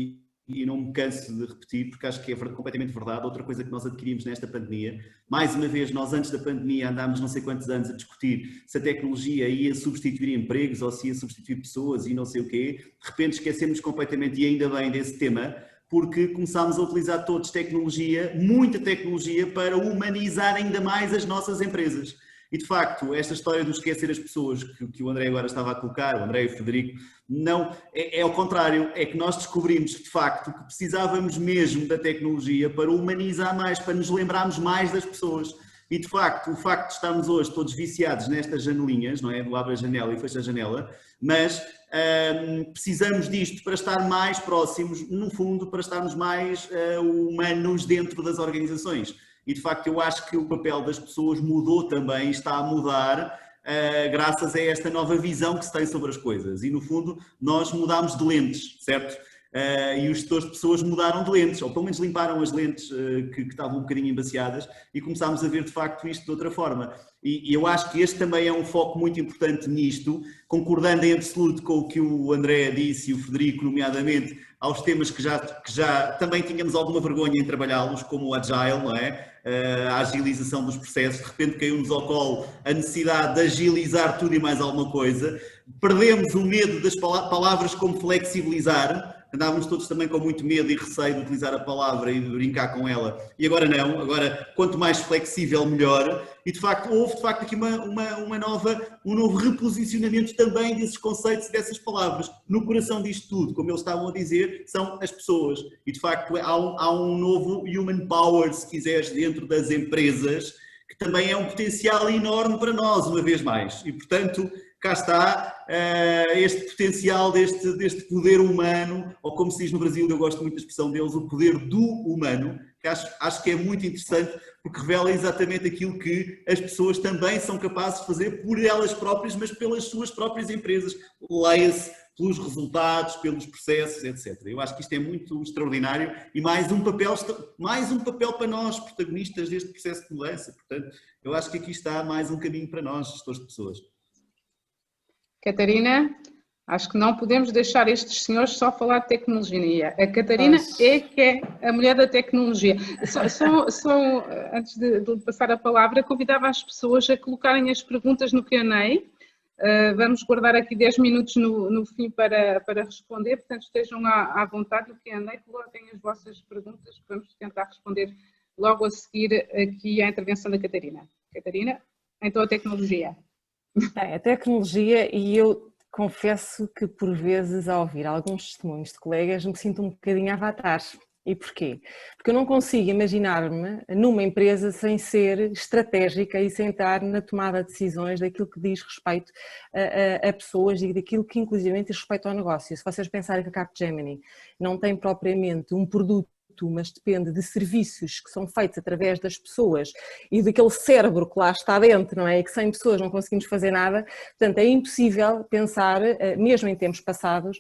e não me canso de repetir, porque acho que é completamente verdade. Outra coisa que nós adquirimos nesta pandemia, mais uma vez, nós antes da pandemia andámos não sei quantos anos a discutir se a tecnologia ia substituir empregos ou se ia substituir pessoas e não sei o quê. De repente esquecemos completamente, e ainda bem, desse tema, porque começámos a utilizar todos tecnologia, muita tecnologia, para humanizar ainda mais as nossas empresas. E de facto, esta história de esquecer as pessoas que o André agora estava a colocar, o André e o Frederico, não, é ao contrário, é que nós descobrimos de facto que precisávamos mesmo da tecnologia para humanizar mais, para nos lembrarmos mais das pessoas. E de facto, o facto de estarmos hoje todos viciados nestas janelinhas, não é? Do abre a janela e fecha a janela, mas precisamos disto para estar mais próximos, no fundo, para estarmos mais humanos dentro das organizações. E de facto eu acho que o papel das pessoas mudou também, está a mudar, graças a esta nova visão que se tem sobre as coisas. E no fundo nós mudámos de lentes, certo? e os gestores de pessoas mudaram de lentes, ou pelo menos limparam as lentes que estavam um bocadinho embaciadas e começámos a ver de facto isto de outra forma. E eu acho que este também é um foco muito importante nisto, concordando em absoluto com o que o André disse e o Frederico, nomeadamente, aos temas que já também tínhamos alguma vergonha em trabalhá-los, como o Agile, não é? A agilização dos processos, de repente caiu-nos ao colo a necessidade de agilizar tudo e mais alguma coisa, perdemos o medo das palavras como flexibilizar, andávamos todos também com muito medo e receio de utilizar a palavra e de brincar com ela, e agora não, agora quanto mais flexível melhor, e de facto houve de facto aqui um novo reposicionamento também desses conceitos e dessas palavras. No coração disto tudo, como eles estavam a dizer, são as pessoas, e de facto há um novo human power, se quiseres, dentro das empresas, que também é um potencial enorme para nós, uma vez mais, e portanto cá está este potencial deste poder humano, ou como se diz no Brasil, eu gosto muito da expressão deles, o poder do humano, que acho que é muito interessante, porque revela exatamente aquilo que as pessoas também são capazes de fazer por elas próprias, mas pelas suas próprias empresas. Leia-se pelos resultados, pelos processos, etc. Eu acho que isto é muito extraordinário e mais um papel para nós, protagonistas deste processo de mudança. Portanto, eu acho que aqui está mais um caminho para nós, gestores de pessoas. Catarina, acho que não podemos deixar estes senhores só falar de tecnologia. A Catarina é que é a mulher da tecnologia. Só antes de passar a palavra, convidava as pessoas a colocarem as perguntas no Q&A. Vamos guardar aqui 10 minutos no fim para responder, portanto estejam à vontade no Q&A, coloquem as vossas perguntas que vamos tentar responder logo a seguir aqui à intervenção da Catarina. Catarina, então a tecnologia. A tecnologia, e eu confesso que por vezes ao ouvir alguns testemunhos de colegas me sinto um bocadinho avatar. E porquê? Porque eu não consigo imaginar-me numa empresa sem ser estratégica e sem estar na tomada de decisões daquilo que diz respeito a pessoas e daquilo que inclusivamente diz respeito ao negócio. Se vocês pensarem que a Capgemini não tem propriamente um produto, mas depende de serviços que são feitos através das pessoas e daquele cérebro que lá está dentro, não é? E que sem pessoas não conseguimos fazer nada, portanto é impossível pensar, mesmo em tempos passados,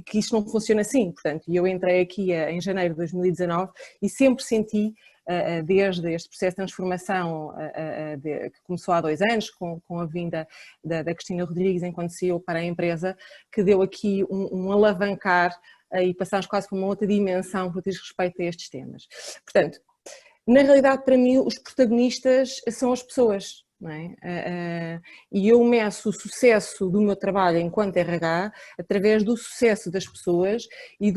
que isto não funciona assim. Portanto, eu entrei aqui em janeiro de 2019 e sempre senti, desde este processo de transformação que começou há 2 anos, com a vinda da Cristina Rodrigues enquanto CEO para a empresa, que deu aqui um alavancar e passamos quase para uma outra dimensão que diz respeito a estes temas. Portanto, na realidade para mim os protagonistas são as pessoas, não é? E eu meço o sucesso do meu trabalho enquanto RH através do sucesso das pessoas e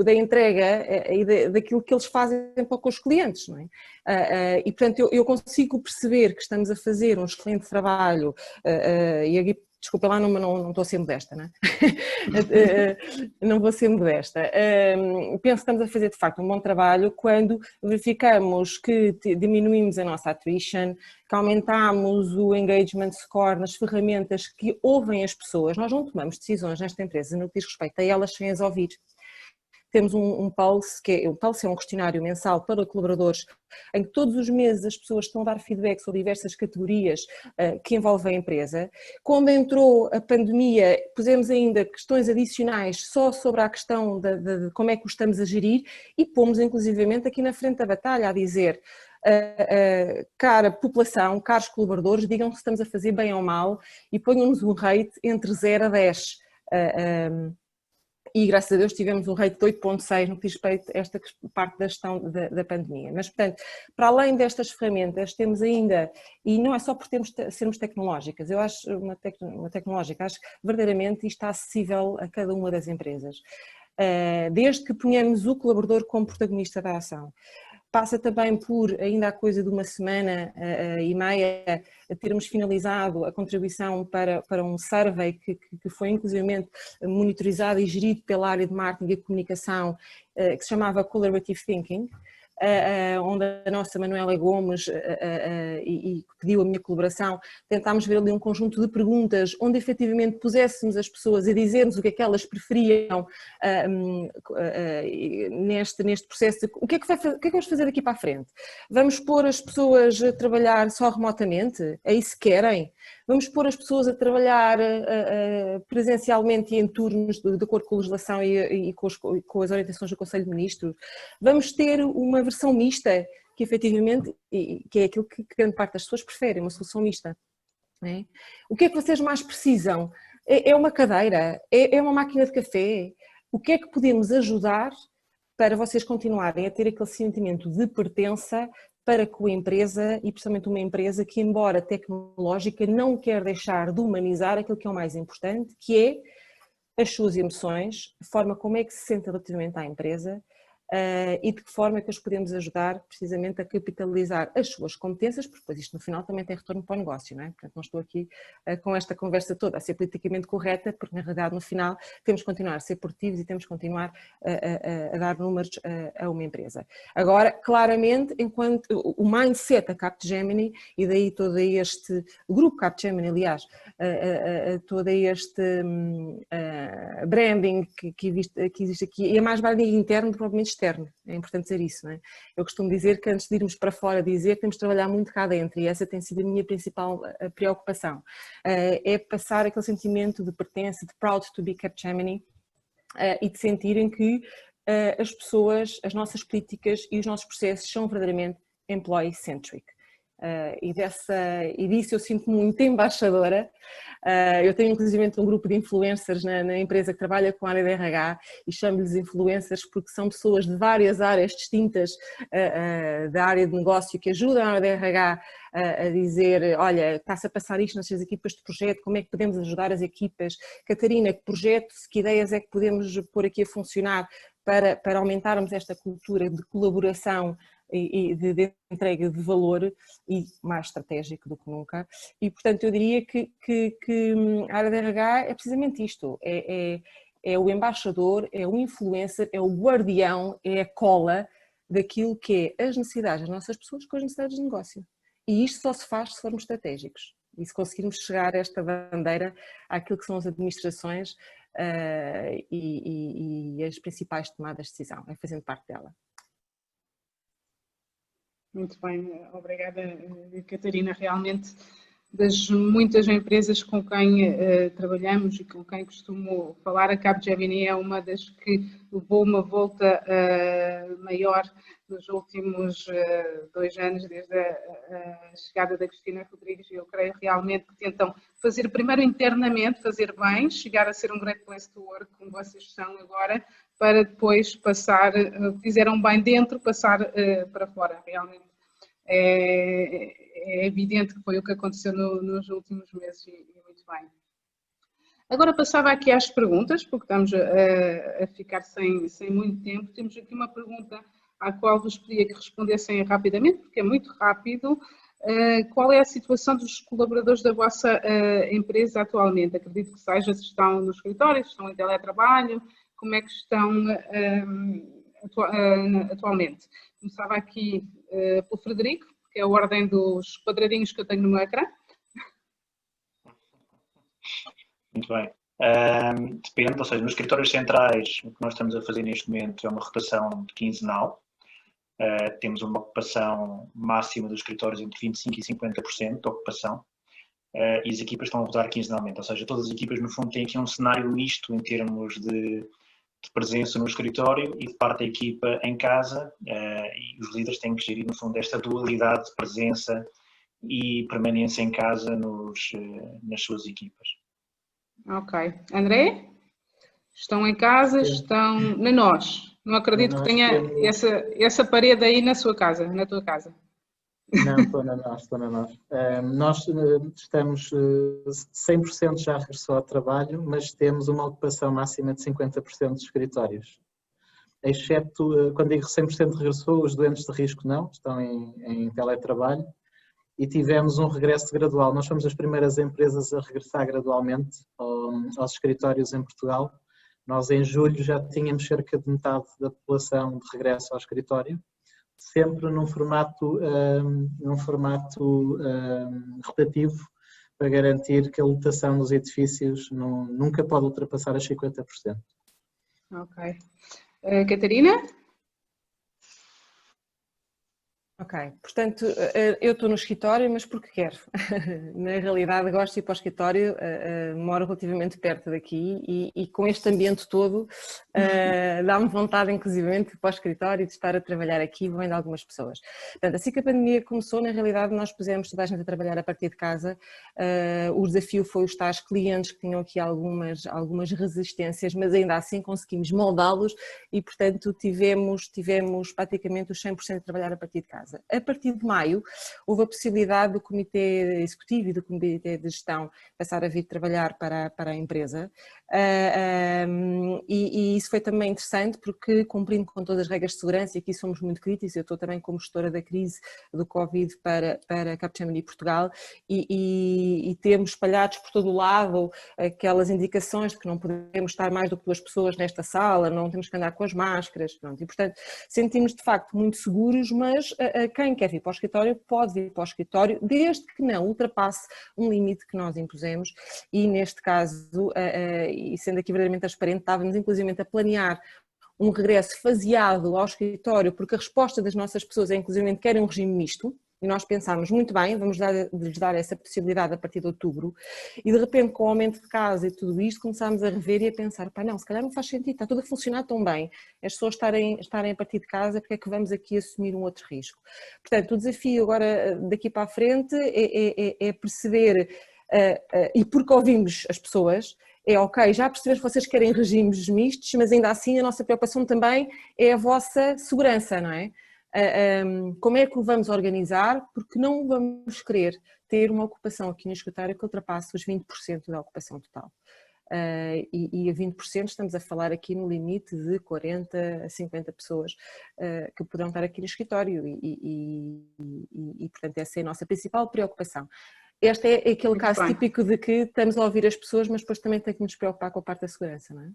da entrega e daquilo que eles fazem para os clientes, não é? E portanto eu consigo perceber que estamos a fazer um excelente trabalho e aqui, desculpa lá, não estou a ser modesta, não é? Não vou ser modesta. Penso que estamos a fazer de facto um bom trabalho quando verificamos que diminuímos a nossa attrition, que aumentamos o engagement score nas ferramentas que ouvem as pessoas. Nós não tomamos decisões nesta empresa no que diz respeito a elas sem as ouvir. Temos um Pulse, o Pulse é um questionário mensal para colaboradores, em que todos os meses as pessoas estão a dar feedback sobre diversas categorias que envolvem a empresa. Quando entrou a pandemia, pusemos ainda questões adicionais só sobre a questão de como é que o estamos a gerir e pomos inclusivamente aqui na frente da batalha a dizer: cara população, caros colaboradores, digam se estamos a fazer bem ou mal e ponham-nos um rate entre 0 a 10. E graças a Deus tivemos um rate de 8.6 no que diz respeito a esta parte da gestão da pandemia. Mas, portanto, para além destas ferramentas, temos ainda, e não é só por sermos tecnológicas, eu acho uma tecnológica, acho que verdadeiramente isto está acessível a cada uma das empresas. Desde que ponhamos o colaborador como protagonista da ação. Passa também por, ainda há coisa de 1 semana e meia, termos finalizado a contribuição para um survey que foi inclusivamente monitorizado e gerido pela área de marketing e comunicação, que se chamava Collaborative Thinking, onde a nossa Manuela Gomes e pediu a minha colaboração. Tentámos ver ali um conjunto de perguntas onde efetivamente puséssemos as pessoas a dizermos o que é que elas preferiam neste processo. O que é que vamos fazer daqui para a frente? Vamos pôr as pessoas a trabalhar só remotamente? É isso que querem? Vamos pôr as pessoas a trabalhar presencialmente e em turnos de acordo com a legislação e com as orientações do Conselho de Ministros. Vamos ter uma versão mista, que efetivamente, que é aquilo que grande parte das pessoas prefere, uma solução mista. Não é? O que é que vocês mais precisam? É uma cadeira? É uma máquina de café? O que é que podemos ajudar para vocês continuarem a ter aquele sentimento de pertença para com a empresa, e principalmente uma empresa que, embora tecnológica, não quer deixar de humanizar aquilo que é o mais importante, que é as suas emoções, a forma como é que se sente relativamente à empresa, e de que forma é que os podemos ajudar precisamente a capitalizar as suas competências, porque depois isto no final também tem retorno para o negócio, não é? Portanto, não estou aqui com esta conversa toda a ser politicamente correta, porque na realidade no final temos que continuar a ser produtivos e temos que continuar a dar números a uma empresa. Agora, claramente, enquanto o mindset da Capgemini, e daí todo este, o grupo Capgemini, aliás, todo este branding que existe aqui, e é mais branding interno do que propriamente externo, é importante dizer isso, não é? Eu costumo dizer que antes de irmos para fora dizer que temos de trabalhar muito cá dentro, e essa tem sido a minha principal preocupação, é passar aquele sentimento de pertença, de proud to be Capgemini, e de sentirem que as pessoas, as nossas políticas e os nossos processos são verdadeiramente employee-centric. E disso eu sinto-me muito embaixadora. Eu tenho inclusive um grupo de influencers na empresa que trabalha com a área de RH e chamo-lhes influencers porque são pessoas de várias áreas distintas da área de negócio que ajudam a área de RH a dizer, olha, está-se a passar isto nas equipas de projeto, como é que podemos ajudar as equipas? Catarina, que projetos, que ideias é que podemos pôr aqui a funcionar para aumentarmos esta cultura de colaboração e de entrega de valor, e mais estratégico do que nunca. E portanto eu diria que a área de RH é precisamente isto, é o embaixador, é o influencer, é o guardião, é a cola daquilo que é as necessidades das nossas pessoas com as necessidades de negócio. E isto só se faz se formos estratégicos e se conseguirmos chegar a esta bandeira àquilo que são as administrações e as principais tomadas de decisão, é fazendo parte dela. Muito bem, obrigada, Catarina. Realmente, das muitas empresas com quem trabalhamos e com quem costumo falar, a Capgemini é uma das que levou uma volta maior nos últimos 2 anos, desde a chegada da Cristina Rodrigues, e eu creio realmente que tentam fazer primeiro internamente, fazer bem, chegar a ser um great place to work, como vocês são agora, para depois passar, fizeram bem dentro, passar para fora. Realmente é evidente que foi o que aconteceu nos últimos meses, e muito bem. Agora passava aqui às perguntas, porque estamos a ficar sem muito tempo. Temos aqui uma pergunta à qual vos pedia que respondessem rapidamente, porque é muito rápido. Qual é a situação dos colaboradores da vossa empresa atualmente? Acredito que seja, se estão nos escritórios, se estão em teletrabalho, como é que estão atualmente? Começava aqui pelo Frederico, que é a ordem dos quadradinhos que eu tenho no meu ecrã. Muito bem. Depende, ou seja, nos escritórios centrais, o que nós estamos a fazer neste momento é uma rotação quinzenal. Temos uma ocupação máxima dos escritórios entre 25% e 50% de ocupação, e as equipas estão a rodar quinzenalmente, ou seja, todas as equipas no fundo têm aqui um cenário misto em termos de presença no escritório e de parte da equipa em casa, e os líderes têm que gerir no fundo esta dualidade de presença e permanência em casa nas suas equipas. Ok. André? Estão em casa, estão na nós. Não acredito que tenha essa parede aí na sua casa, na tua casa. Não, estou na nós. Nós estamos 100% já regressou ao trabalho, mas temos uma ocupação máxima de 50% dos escritórios. Exceto, quando digo 100% regressou, os doentes de risco não, estão em teletrabalho, e tivemos um regresso gradual. Nós fomos as primeiras empresas a regressar gradualmente aos escritórios em Portugal. Nós em julho já tínhamos cerca de metade da população de regresso ao escritório, sempre num formato rotativo, para garantir que a lotação nos edifícios nunca pode ultrapassar as 50%. Ok. Catarina? Ok, portanto, eu estou no escritório, mas porque quero. Na realidade, gosto de ir para o escritório, moro relativamente perto daqui e com este ambiente todo dá-me vontade, inclusivamente, de ir para o escritório e de estar a trabalhar aqui, vendo algumas pessoas. Portanto, assim que a pandemia começou, na realidade, nós pusemos toda a gente a trabalhar a partir de casa. O desafio foi os tais clientes que tinham aqui algumas resistências, mas ainda assim conseguimos moldá-los e, portanto, tivemos praticamente os 100% de trabalhar a partir de casa. A partir de maio, houve a possibilidade do Comitê Executivo e do Comitê de Gestão passar a vir trabalhar para a empresa e isso foi também interessante porque, cumprindo com todas as regras de segurança, e aqui somos muito críticos, eu estou também como gestora da crise do Covid para Capgemini Portugal e temos espalhados por todo o lado aquelas indicações de que não podemos estar mais do que 2 pessoas nesta sala, não temos que andar com as máscaras, pronto, e portanto sentimos de facto muito seguros, mas quem quer vir para o escritório pode vir para o escritório desde que não ultrapasse um limite que nós impusemos e neste caso, e sendo aqui verdadeiramente transparente, estávamos inclusive a planear um regresso faseado ao escritório porque a resposta das nossas pessoas é inclusive querem um regime misto. E nós pensámos, muito bem, vamos lhes dar essa possibilidade a partir de outubro e de repente com o aumento de casa e tudo isto começámos a rever e a pensar, pá não, se calhar não faz sentido, está tudo a funcionar tão bem, as pessoas estarem a partir de casa, porque é que vamos aqui assumir um outro risco? Portanto, o desafio agora daqui para a frente é perceber, e porque ouvimos as pessoas, ok, já percebemos que vocês querem regimes mistos, mas ainda assim a nossa preocupação também é a vossa segurança, não é? Como é que o vamos organizar, porque não vamos querer ter uma ocupação aqui no escritório que ultrapasse os 20% da ocupação total. E a 20% estamos a falar aqui no limite de 40 a 50 pessoas que poderão estar aqui no escritório e portanto essa é a nossa principal preocupação. Este é aquele muito caso bem. Típico de que estamos a ouvir as pessoas, mas depois também tem que nos preocupar com a parte da segurança, não é?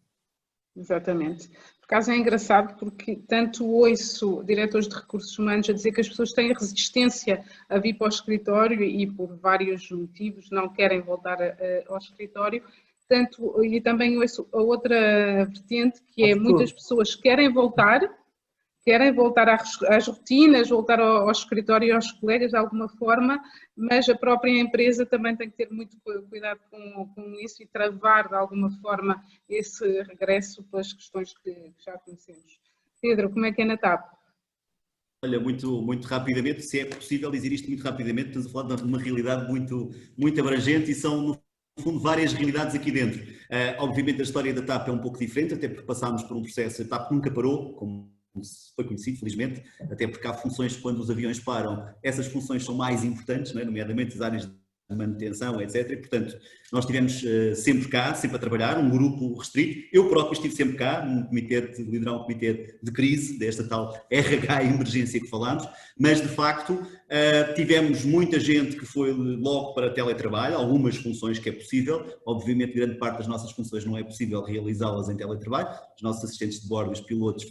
Exatamente. Por acaso é engraçado porque tanto ouço diretores de recursos humanos a dizer que as pessoas têm resistência a vir para o escritório e por vários motivos não querem voltar ao escritório, e também ouço a outra vertente que é muitas pessoas querem voltar às rotinas, voltar ao escritório e aos colegas de alguma forma, mas a própria empresa também tem que ter muito cuidado com isso e travar de alguma forma esse regresso pelas questões que já conhecemos. Pedro, como é que é na TAP? Olha, muito rapidamente, se é possível dizer isto muito rapidamente, estamos a falar de uma realidade muito abrangente e são, no fundo, várias realidades aqui dentro. Obviamente a história da TAP é um pouco diferente, até porque passámos por um processo, a TAP nunca parou, como foi conhecido, felizmente, até porque há funções que quando os aviões param, essas funções são mais importantes, não é? Nomeadamente as áreas de manutenção, etc. E, portanto, nós estivemos sempre cá, sempre a trabalhar, um grupo restrito. Eu próprio estive sempre cá, liderar um comitê de crise, desta tal RH emergência que falámos, mas de facto tivemos muita gente que foi logo para teletrabalho, algumas funções que é possível, obviamente grande parte das nossas funções não é possível realizá-las em teletrabalho, os nossos assistentes de bordo, os pilotos,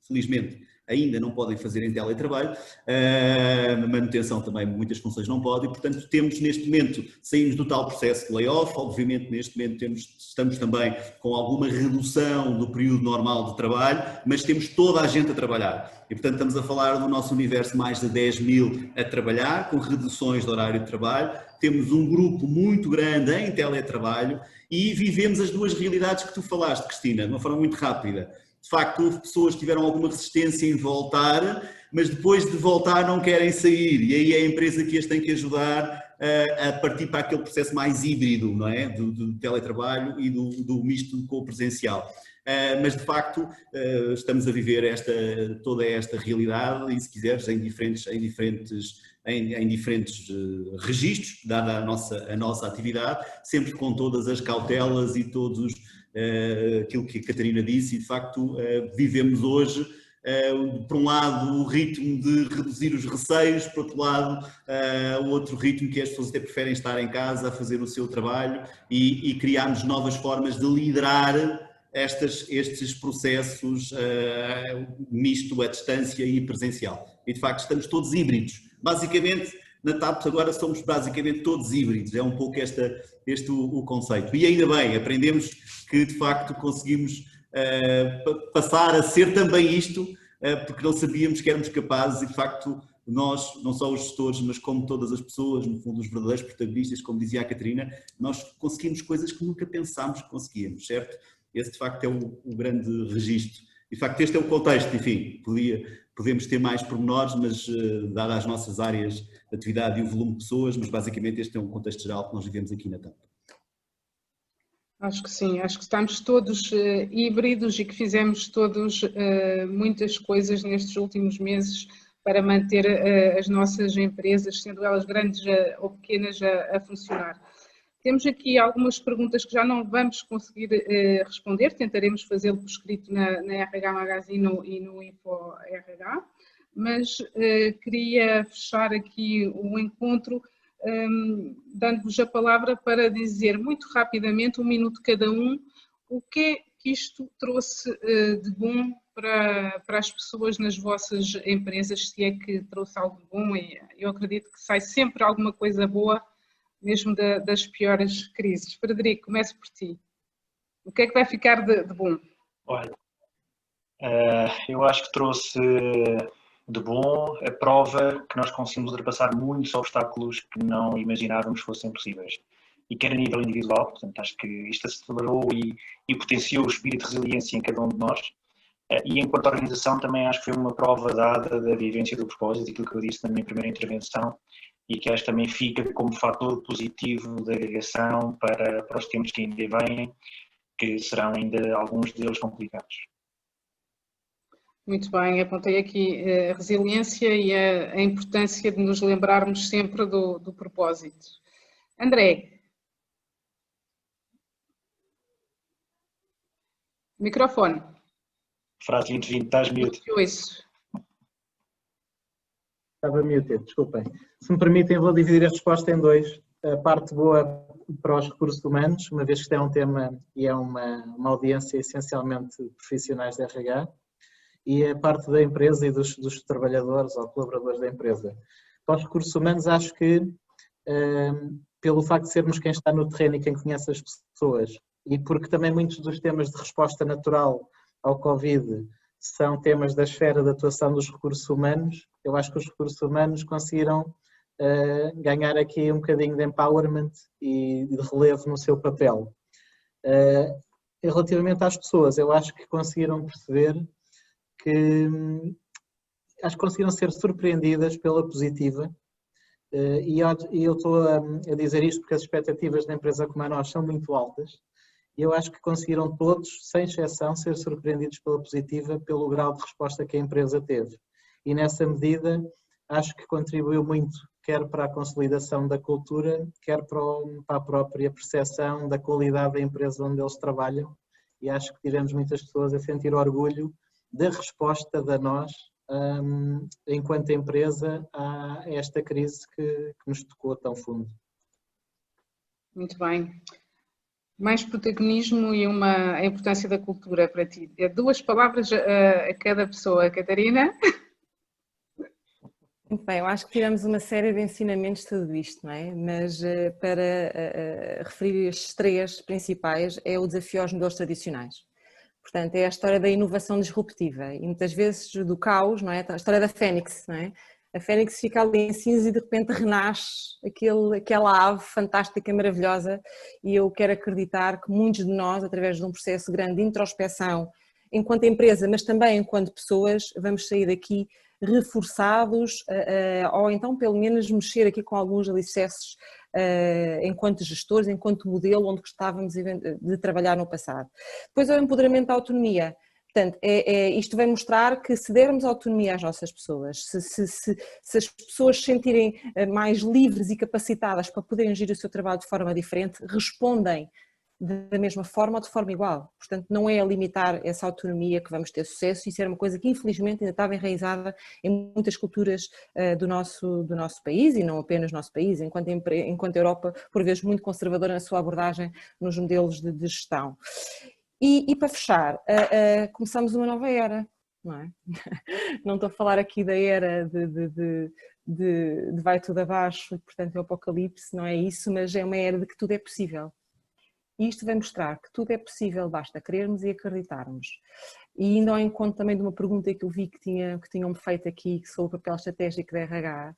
felizmente ainda não podem fazer em teletrabalho, a manutenção também muitas funções não podem, portanto temos neste momento, saímos do tal processo de layoff, obviamente neste momento estamos também com alguma redução do período normal de trabalho, mas temos toda a gente a trabalhar e portanto estamos a falar do nosso universo mais de 10 mil a trabalhar, com reduções de horário de trabalho, temos um grupo muito grande em teletrabalho e vivemos as duas realidades que tu falaste, Cristina, de uma forma muito rápida. De facto, houve pessoas que tiveram alguma resistência em voltar, mas depois de voltar não querem sair. E aí é a empresa que as tem que ajudar a partir para aquele processo mais híbrido, não é? Do teletrabalho e do misto com o presencial. Mas de facto estamos a viver toda esta realidade e se quiseres em diferentes registros, dada a nossa atividade, sempre com todas as cautelas e todos aquilo que a Catarina disse e de facto vivemos hoje por um lado o ritmo de reduzir os receios, por outro lado o outro ritmo que as pessoas até preferem estar em casa a fazer o seu trabalho e criarmos novas formas de liderar estes processos misto à distância e presencial. E de facto estamos todos híbridos. Basicamente, na TAP agora somos basicamente todos híbridos, é um pouco este o conceito. E ainda bem, aprendemos que de facto conseguimos passar a ser também isto, porque não sabíamos que éramos capazes e de facto nós, não só os gestores, mas como todas as pessoas, no fundo os verdadeiros protagonistas, como dizia a Catarina, nós conseguimos coisas que nunca pensámos que conseguíamos, certo? Esse de facto é o grande registro. E de facto este é o contexto, enfim, podemos ter mais pormenores, mas dadas as nossas áreas de atividade e o volume de pessoas, mas basicamente este é um contexto geral que nós vivemos aqui na TAP. Acho que sim, acho que estamos todos híbridos e que fizemos todos muitas coisas nestes últimos meses para manter as nossas empresas, sendo elas grandes ou pequenas, a funcionar. Temos aqui algumas perguntas que já não vamos conseguir responder, tentaremos fazê-lo por escrito na RH Magazine e no Info RH, mas queria fechar aqui o encontro dando-vos a palavra para dizer muito rapidamente, 1 minuto cada um, o que é que isto trouxe de bom para as pessoas nas vossas empresas, se é que trouxe algo de bom, e eu acredito que sai sempre alguma coisa boa, mesmo das piores crises. Frederico, começo por ti. O que é que vai ficar de bom? Olha, eu acho que trouxe de bom a prova que nós conseguimos ultrapassar muitos obstáculos que não imaginávamos fossem possíveis. E quer a nível individual, portanto, acho que isto acelerou e potenciou o espírito de resiliência em cada um de nós. E enquanto organização também acho que foi uma prova dada da vivência do propósito, aquilo que eu disse na minha primeira intervenção, e que acho que também fica como fator positivo de agregação para os tempos que ainda vêm, que serão ainda alguns deles complicados. Muito bem, apontei aqui a resiliência e a importância de nos lembrarmos sempre do propósito. André. Microfone. Frase 2020, estás mute. Estava mute, desculpem. Se me permitem, vou dividir a resposta em dois. A parte boa para os recursos humanos, uma vez que este é um tema e é uma audiência essencialmente profissionais de RH, e a parte da empresa e dos trabalhadores ou colaboradores da empresa. Para os recursos humanos, acho que pelo facto de sermos quem está no terreno e quem conhece as pessoas, e porque também muitos dos temas de resposta natural ao Covid são temas da esfera de atuação dos recursos humanos, eu acho que os recursos humanos conseguiram ganhar aqui um bocadinho de empowerment e de relevo no seu papel. Relativamente às pessoas, eu acho que conseguiram perceber que conseguiram ser surpreendidas pela positiva, e eu estou a dizer isto porque as expectativas da empresa como a nós são muito altas, e eu acho que conseguiram todos, sem exceção, ser surpreendidos pela positiva pelo grau de resposta que a empresa teve. E nessa medida, acho que contribuiu muito, quer para a consolidação da cultura, quer para a própria percepção da qualidade da empresa onde eles trabalham, e acho que tivemos muitas pessoas a sentir orgulho da resposta da nós, enquanto empresa, a esta crise que nos tocou tão fundo. Muito bem. Mais protagonismo e a importância da cultura para ti. 2 palavras a cada pessoa. Catarina? Muito bem, eu acho que tivemos uma série de ensinamentos de tudo isto, não é? Mas para referir estes 3 principais é o desafio aos modelos tradicionais. Portanto, é a história da inovação disruptiva e muitas vezes do caos, não é? A história da Fênix, não é? A Fênix fica ali em cinza e de repente renasce aquela ave fantástica, maravilhosa, e eu quero acreditar que muitos de nós, através de um processo grande de introspeção, enquanto empresa, mas também enquanto pessoas, vamos sair daqui reforçados ou então pelo menos mexer aqui com alguns alicerces enquanto gestores, enquanto modelo onde gostávamos de trabalhar no passado. Depois é o empoderamento da autonomia. Portanto, isto vai mostrar que se dermos autonomia às nossas pessoas, se as pessoas se sentirem mais livres e capacitadas para poderem gerir o seu trabalho de forma diferente, respondem da mesma forma ou de forma igual. Portanto, não é a limitar essa autonomia que vamos ter sucesso. Isso era uma coisa que infelizmente ainda estava enraizada em muitas culturas do nosso país, e não apenas no nosso país, enquanto Europa, por vezes muito conservadora na sua abordagem nos modelos de gestão. E para fechar, começamos uma nova era, não é? Não estou a falar aqui da era de vai tudo abaixo, portanto é o apocalipse, não é isso, mas é uma era de que tudo é possível. E isto vai mostrar que tudo é possível, basta querermos e acreditarmos. E indo ao encontro também de uma pergunta que eu vi que tinham-me feito aqui sobre o papel estratégico da RH,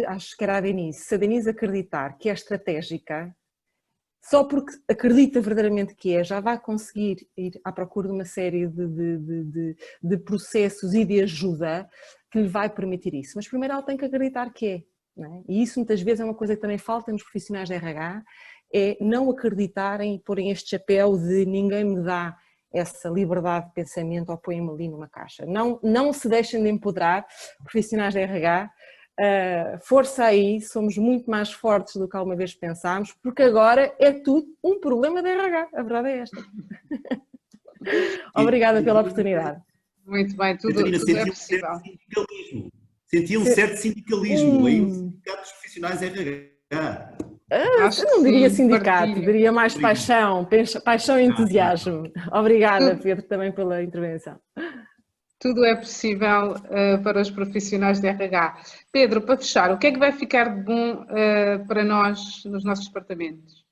acho que era a Denise, se a Denise acreditar que é estratégica, só porque acredita verdadeiramente que já vai conseguir ir à procura de uma série de processos e de ajuda que lhe vai permitir isso. Mas primeiro ela tem que acreditar que é, não é? E isso muitas vezes é uma coisa que também falta nos profissionais de RH, é não acreditarem e porem este chapéu de ninguém me dá essa liberdade de pensamento ou põe-me ali numa caixa. Não se deixem de empoderar, profissionais de RH, força aí, somos muito mais fortes do que alguma vez pensámos, porque agora é tudo um problema de RH, a verdade é esta. Obrigada pela oportunidade. Muito bem, tudo é possível. Senti um certo sindicalismo aí, o sindicato dos profissionais de RH. Eu não diria sindicato, diria mais paixão e entusiasmo. Obrigada, Pedro, também pela intervenção. Tudo é possível para os profissionais de RH. Pedro, para fechar, o que é que vai ficar de bom para nós nos nossos departamentos?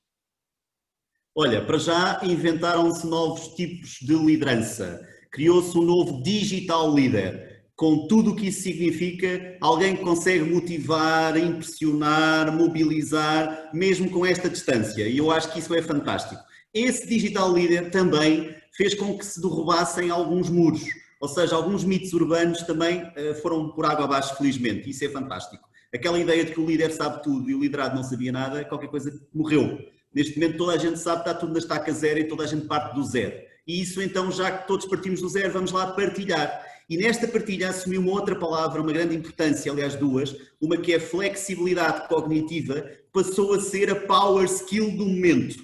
Olha, para já inventaram-se novos tipos de liderança. Criou-se um novo digital leader. Com tudo o que isso significa, alguém que consegue motivar, impressionar, mobilizar, mesmo com esta distância. E eu acho que isso é fantástico. Esse digital leader também fez com que se derrubassem alguns muros, ou seja, alguns mitos urbanos também foram por água abaixo, felizmente. Isso é fantástico. Aquela ideia de que o líder sabe tudo e o liderado não sabia nada, qualquer coisa que morreu. Neste momento toda a gente sabe que está tudo na estaca zero e toda a gente parte do zero. E isso então, já que todos partimos do zero, vamos lá partilhar. E nesta partilha assumiu uma outra palavra, uma grande importância, aliás duas, uma que é flexibilidade cognitiva, passou a ser a power skill do momento.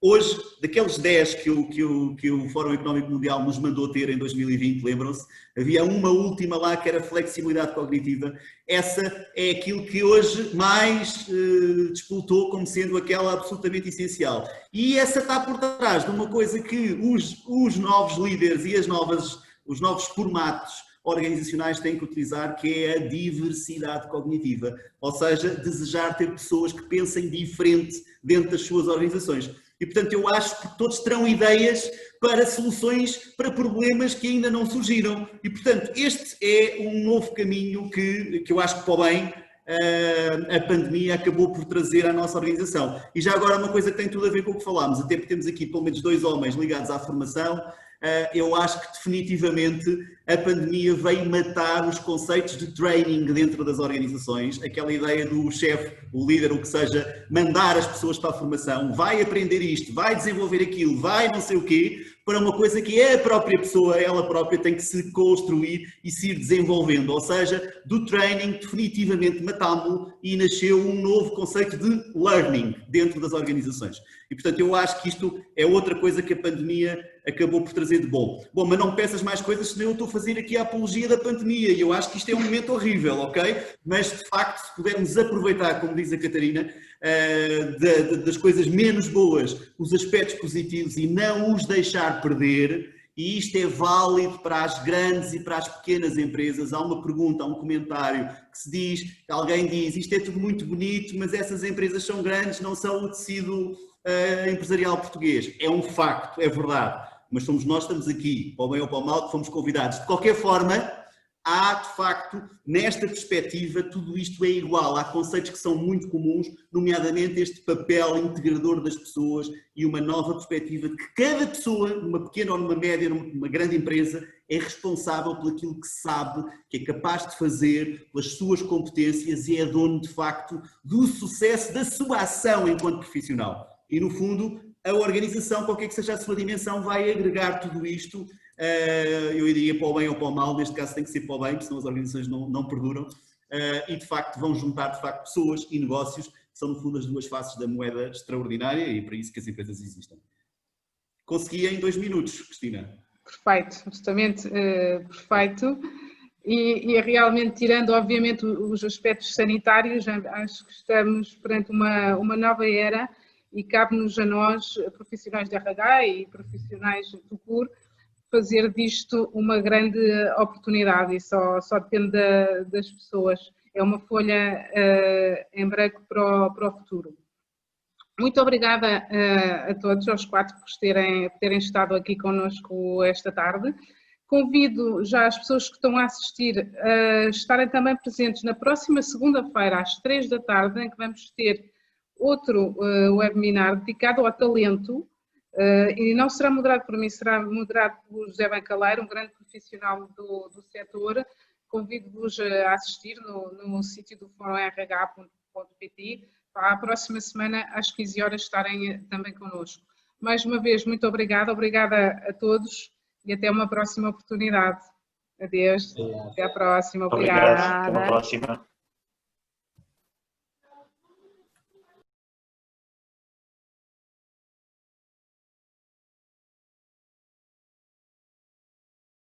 Hoje, daqueles 10 que o Fórum Económico Mundial nos mandou ter em 2020, lembram-se, havia uma última lá que era flexibilidade cognitiva. Essa é aquilo que hoje mais despoltou como sendo aquela absolutamente essencial. E essa está por trás de uma coisa que os novos líderes e os novos formatos organizacionais têm que utilizar, que é a diversidade cognitiva, ou seja, desejar ter pessoas que pensem diferente dentro das suas organizações. E, portanto, eu acho que todos terão ideias para soluções para problemas que ainda não surgiram. E, portanto, este é um novo caminho que eu acho que, para o bem, a pandemia acabou por trazer à nossa organização. E já agora uma coisa que tem tudo a ver com o que falámos, até porque temos aqui pelo menos 2 homens ligados à formação. Eu acho que definitivamente a pandemia veio matar os conceitos de training dentro das organizações, aquela ideia do chefe, o líder, o que seja, mandar as pessoas para a formação, vai aprender isto, vai desenvolver aquilo, vai não sei o quê, para uma coisa que a própria pessoa, ela própria tem que se construir e se ir desenvolvendo, ou seja, do training definitivamente matámo-lo e nasceu um novo conceito de learning dentro das organizações. E portanto eu acho que isto é outra coisa que a pandemia acabou por trazer de bom. Bom, mas não me peças mais coisas, senão eu estou a fazer aqui a apologia da pandemia e eu acho que isto é um momento horrível, ok? Mas de facto, se pudermos aproveitar, como diz a Catarina, das coisas menos boas, os aspectos positivos e não os deixar perder, e isto é válido para as grandes e para as pequenas empresas. Há uma pergunta, há um comentário que se diz, alguém diz, isto é tudo muito bonito, mas essas empresas são grandes, não são o tecido empresarial português. É um facto, é verdade, mas somos nós que estamos aqui, para o bem ou para o mal, que fomos convidados. De qualquer forma, há de facto, nesta perspectiva, tudo isto é igual. Há conceitos que são muito comuns, nomeadamente este papel integrador das pessoas e uma nova perspectiva de que cada pessoa, numa pequena ou numa média, numa grande empresa, é responsável por aquilo que sabe, que é capaz de fazer, pelas suas competências e é dono, de facto, do sucesso da sua ação enquanto profissional. E, no fundo, a organização, qualquer que seja a sua dimensão, vai agregar tudo isto. Eu diria para o bem ou para o mal, neste caso tem que ser para o bem, porque senão as organizações não perduram. E, de facto, vão juntar, de facto, pessoas e negócios, que são, no fundo, as duas faces da moeda extraordinária e é para isso que as empresas existem. Consegui em 2 minutos, Cristina. Perfeito, justamente perfeito. E realmente, tirando obviamente os aspectos sanitários, acho que estamos perante uma nova era e cabe-nos a nós, profissionais de RH e profissionais do CUR, fazer disto uma grande oportunidade e só depende das pessoas. É uma folha em branco para o futuro. Muito obrigada a todos, aos 4, por terem estado aqui connosco esta tarde. Convido já as pessoas que estão a assistir a estarem também presentes na próxima segunda-feira, às 3 da tarde, em que vamos ter outro webinar dedicado ao talento, e não será moderado por mim, será moderado por José Bancaleiro, um grande profissional do setor. Convido-vos a assistir no sítio do fórumrh.pt, para a próxima semana, às 15 horas, estarem também connosco. Mais uma vez, muito obrigada a todos e até uma próxima oportunidade. Adeus, até à próxima. Obrigado, Obrigada. até uma próxima.